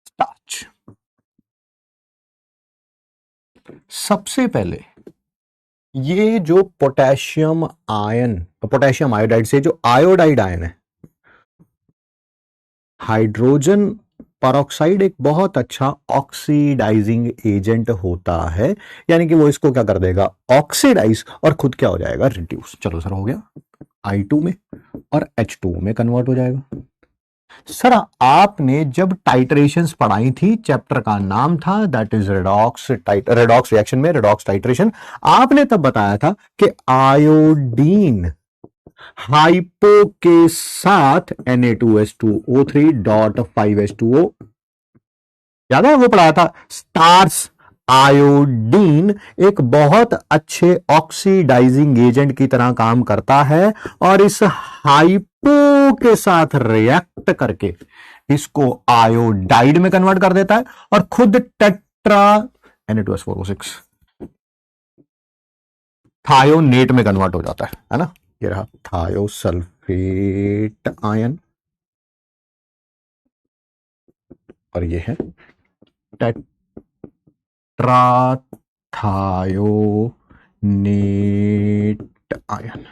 स्टार्च। सबसे पहले ये जो पोटेशियम आयन, पोटेशियम आयोडाइड से जो आयोडाइड आयन है, हाइड्रोजन परऑक्साइड एक बहुत अच्छा ऑक्सीडाइजिंग एजेंट होता है, यानी कि वो इसको क्या कर देगा, ऑक्सीडाइज, और खुद क्या हो जाएगा, रिड्यूस। चलो सर हो गया, I2 में और H2 में कन्वर्ट हो जाएगा। सर आपने जब टाइट्रेशंस पढ़ाई थी, चैप्टर का नाम था दैट इज रेडॉक्स रिएक्शन में रेडॉक्स टाइट्रेशन, आपने तब बताया था कि आयोडीन हाइपो के साथ Na2H2O3.5H2O, याद है वो पढ़ाया था। स्टार्स आयोडीन एक बहुत अच्छे ऑक्सीडाइजिंग एजेंट की तरह काम करता है, और इस हाइपो के साथ रिएक्ट करके इसको आयोडाइड में कन्वर्ट कर देता है, और खुद टेट्रा Na2S4O6 थायोनेट में कन्वर्ट हो जाता है ना। ये रहा थायोसल्फेट आयन, और ये है टेट्राथायोनेट आयन।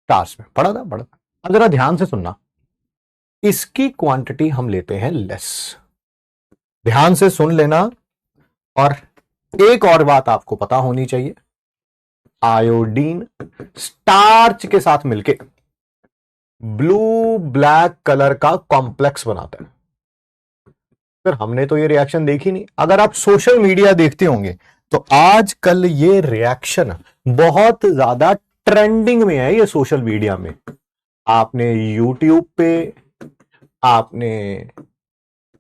टास में पढ़ा था। अब जरा ध्यान से सुनना, इसकी क्वांटिटी हम लेते हैं लेस, ध्यान से सुन लेना। और एक और बात आपको पता होनी चाहिए, आयोडीन स्टार्च के साथ मिलके ब्लू ब्लैक कलर का कॉम्प्लेक्स बनाता है। फिर हमने तो ये रिएक्शन देखी नहीं, अगर आप सोशल मीडिया देखते होंगे तो आजकल ये रिएक्शन बहुत ज्यादा ट्रेंडिंग में है, ये सोशल मीडिया में। आपने यूट्यूब पे, आपने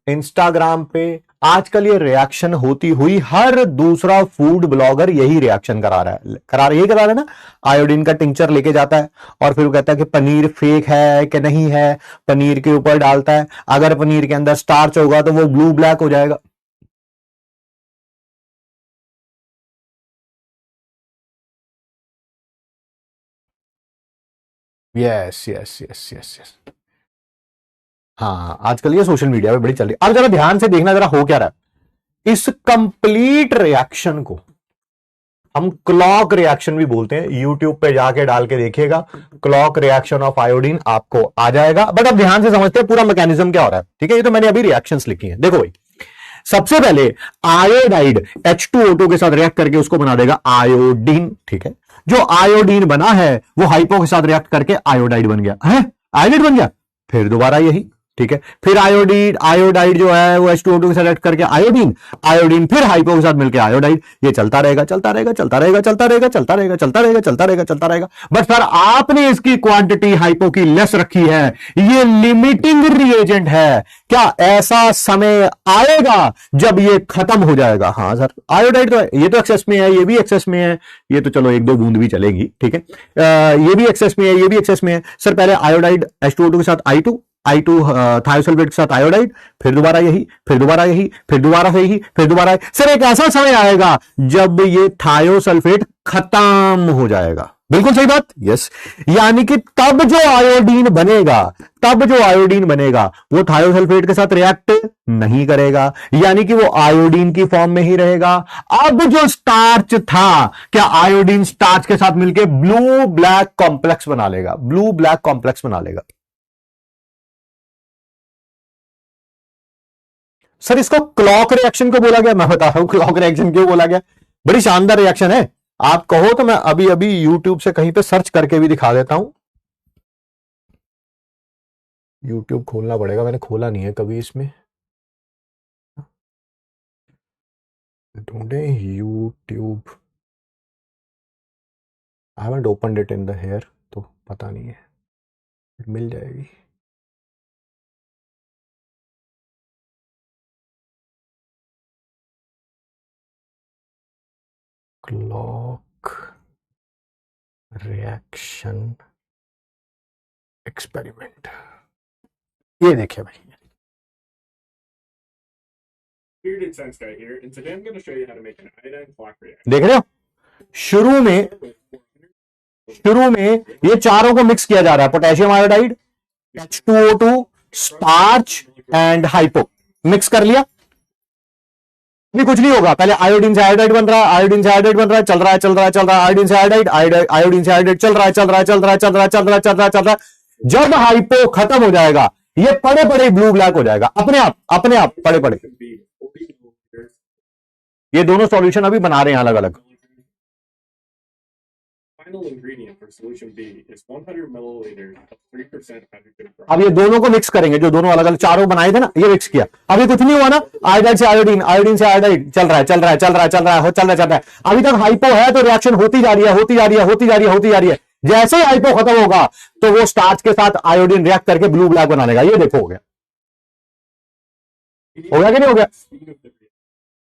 इंस्टाग्राम पे, आजकल ये रिएक्शन होती हुई हर दूसरा फूड ब्लॉगर यही रिएक्शन करा रहा है ना। आयोडीन का टिंचर लेके जाता है और फिर वो कहता है कि पनीर फेक है कि नहीं है, पनीर के ऊपर डालता है, अगर पनीर के अंदर स्टार्च होगा तो वो ब्लू ब्लैक हो जाएगा। Yes yes yes yes yes, हाँ आजकल ये सोशल मीडिया पे बड़ी चल रही है। अब जरा ध्यान से देखना, जरा हो क्या रहा है। इस कंप्लीट रिएक्शन को हम क्लॉक रिएक्शन भी बोलते हैं, यूट्यूब पे जाके डाल के देखिएगा, क्लॉक रिएक्शन ऑफ आयोडीन आपको आ जाएगा। बट अब ध्यान से समझते हैं पूरा मैकेनिज्म क्या हो रहा है, ठीक है। ये तो मैंने अभी रिएक्शंस लिखी हैं, देखो भाई। सबसे पहले आयोडाइड H2O2 के साथ रिएक्ट करके उसको बना देगा आयोडीन, ठीक है। जो आयोडीन बना है वो हाइपो के साथ रिएक्ट करके आयोडाइड बन गया है, आयोडाइड बन गया। फिर दोबारा यही, ठीक है। फिर आयोडाइड जो है वो H2O2 के साथ रिएक्ट करके आयोडीन फिर हाइपो के साथ मिलकर आयोडाइड। ये चलता रहेगा चलता रहेगा चलता रहेगा चलता रहेगा चलता रहेगा चलता रहेगा चलता रहेगा चलता रहेगा। बट सर आपने इसकी क्वांटिटी हाइपो की लेस रखी है, ये लिमिटिंग रिएजेंट है। क्या ऐसा समय आएगा जब ये खत्म हो जाएगा? हाँ सर, आयोडाइड तो ये तो एक्सेस में है, ये भी एक्सेस में है, ये तो चलो एक दो बूंद भी चलेगी, ठीक है। ये भी एक्सेस में है, ये भी एक्सेस में है। सर पहले आयोडाइड H2O2 के साथ I2, I2 थायोसल्फेट के साथ आयोडाइड, फिर दोबारा यही, फिर दोबारा यही, फिर दोबारा से यही, फिर दोबारा। सर एक ऐसा समय आएगा जब ये थायोसल्फेट खत्म हो जाएगा। बिल्कुल सही बात, यस। यानी कि तब जो आयोडीन बनेगा, तब जो आयोडीन बनेगा वो थायोसल्फेट के साथ रिएक्ट नहीं करेगा, यानी कि वो आयोडीन की फॉर्म में ही रहेगा। अब जो स्टार्च था, क्या आयोडीन स्टार्च के साथ मिलकर ब्लू ब्लैक कॉम्प्लेक्स बना लेगा, ब्लू ब्लैक कॉम्प्लेक्स बना लेगा। सर इसको क्लॉक रिएक्शन क्यों बोला गया, मैं बता रहा हूं क्लॉक रिएक्शन क्यों बोला गया। बड़ी शानदार रिएक्शन है। आप कहो तो मैं अभी अभी यूट्यूब से कहीं पे सर्च करके भी दिखा देता हूं। यूट्यूब खोलना पड़ेगा, मैंने खोला नहीं है कभी इसमें। ढूंढे YouTube, I haven't opened it in the hair, तो पता नहीं है, मिल जाएगी। क्लॉक रिएक्शन एक्सपेरिमेंट, ये देखिए भाई। Bearded Sense Guy here, and today I'm going to show you how to make an iodine clock reaction. देख रहे हो, शुरू में ये चारों को मिक्स किया जा रहा है, potassium iodide, H2O2, starch and hypo, mix कर लिया। अभी कुछ नहीं होगा, पहले आयोडीन से आयोडाइड बन रहा है, आयोडीन से आयोडाइड बन रहा है, चल रहा है चल रहा है चल रहा है, आयोडीन से आयोडाइड, आयोडीन से आयोडाइड, चल रहा है चल रहा है चल रहा है चल रहा है चल रहा है चल रहा है चल रहा है। जब हाइपो खत्म हो जाएगा, ये पड़े पड़े ब्लू ब्लैक हो जाएगा, अपने आप पड़े पड़े। ये दोनों सॉल्यूशन अभी बना रहे हैं अलग अलग। अब ये दोनों को मिक्स करेंगे, जो दोनों अलग अलग चारों बनाए थे ना, ये मिक्स किया। अभी कुछ नहीं हुआ ना, आयोडाइड से आयोडीन, आयोडीन से आयोडाइड, चल रहा है चल रहा है चल रहा है चल रहा है चल रहा है चल रहा है। अभी तक हाइपो है तो रिएक्शन होती जा रही है होती जा रही है होती जा रही है होती जा रही है। जैसे ही हाइपो खत्म होगा तो वो स्टार्च के साथ आयोडीन रिएक्ट करके ब्लू ब्लैक बना लेगा। ये देखो, हो गया, हो गया कि नहीं हो गया।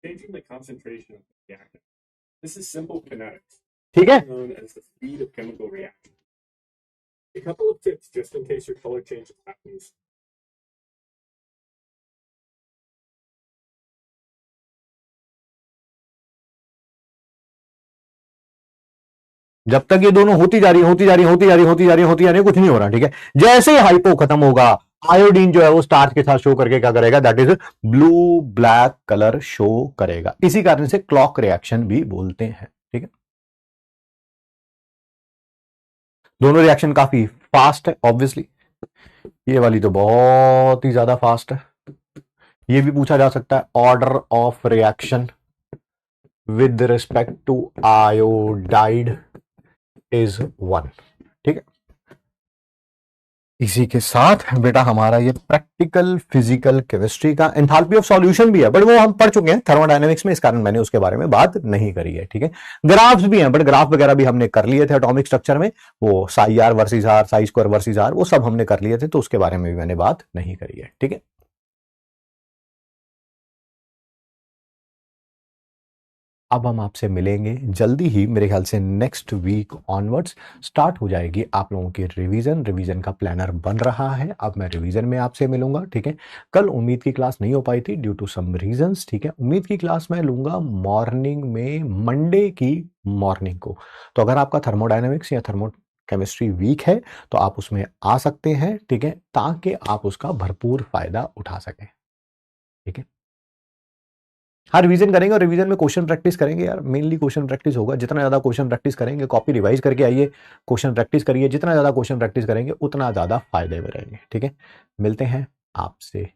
Changing the concentration of the reactant. This is simple kinetics. ठीक है? Known as the speed of chemical reaction. A couple of tips just in case your color change happens. जब तक ये दोनों होती जा रही होती जा रही होती जा रही होती जा रही होती जा रही, कुछ नहीं हो रहा, ठीक है। जैसे ही हाइपो खत्म होगा, आयोडीन जो है वो स्टार्च के साथ शो करके क्या करेगा, that is blue black colour show करेगा। इसी कारण से क्लॉक रिएक्शन भी बोलते हैं, ठीक है। दोनों रिएक्शन काफी फास्ट है ऑब्वियसली, ये वाली तो बहुत ही ज्यादा फास्ट है। ये भी पूछा जा सकता है, order of reaction with respect to iodide is 1, ठीक है। इसी के साथ बेटा हमारा ये प्रैक्टिकल फिजिकल केमिस्ट्री का एंथैल्पी ऑफ सॉल्यूशन भी है, बट वो हम पढ़ चुके हैं थर्मोडायनेमिक्स में, इस कारण मैंने उसके बारे में बात नहीं करी है, ठीक है। ग्राफ्स भी हैं, बट ग्राफ वगैरह भी हमने कर लिए थे एटॉमिक स्ट्रक्चर में, वो psi r versus r, psi square versus r, वो सब हमने कर लिए थे, तो उसके बारे में भी मैंने बात नहीं करी है, ठीक है। अब हम आपसे मिलेंगे जल्दी ही, मेरे ख्याल से नेक्स्ट वीक ऑनवर्ड्स स्टार्ट हो जाएगी आप लोगों की रिवीजन का प्लानर बन रहा है। अब मैं रिवीजन में आपसे मिलूंगा, ठीक है। कल उम्मीद की क्लास नहीं हो पाई थी ड्यू टू सम रीजंस, ठीक है। उम्मीद की क्लास मैं लूंगा मॉर्निंग में, मंडे की मॉर्निंग को। तो अगर आपका थर्मोडायनेमिक्स या थर्मो केमिस्ट्री वीक है तो आप उसमें आ सकते हैं, ठीक है, ताकि आप उसका भरपूर फायदा उठा सकें, ठीक है। हाँ, रिवीजन करेंगे और रिवीजन में क्वेश्चन प्रैक्टिस करेंगे यार, मेनली क्वेश्चन प्रैक्टिस होगा। जितना ज़्यादा क्वेश्चन प्रैक्टिस करेंगे, कॉपी रिवाइज करके आइए, क्वेश्चन प्रैक्टिस करिए, जितना ज़्यादा क्वेश्चन प्रैक्टिस करेंगे उतना ज़्यादा फायदे में रहेंगे, ठीक है। मिलते हैं आपसे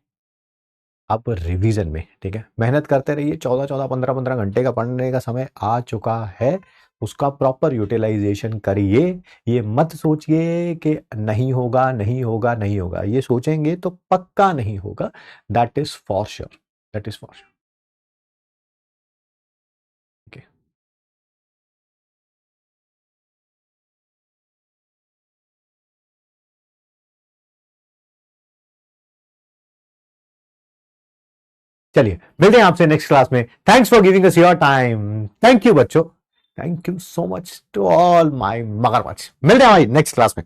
अब रिवीजन में, ठीक है। मेहनत करते रहिए, 14-14, 15-15 घंटे का पढ़ने का समय आ चुका है, उसका प्रॉपर यूटिलाइजेशन करिए। ये मत सोचिए कि नहीं होगा नहीं होगा नहीं होगा, ये सोचेंगे तो पक्का नहीं होगा, that is for sure, that is for sure. चलिए मिलते हैं आपसे नेक्स्ट क्लास में। Thanks for giving us your time, thank you बच्चों, thank you so much to all my मगरमच्छ। मिलते हैं भाई नेक्स्ट क्लास में।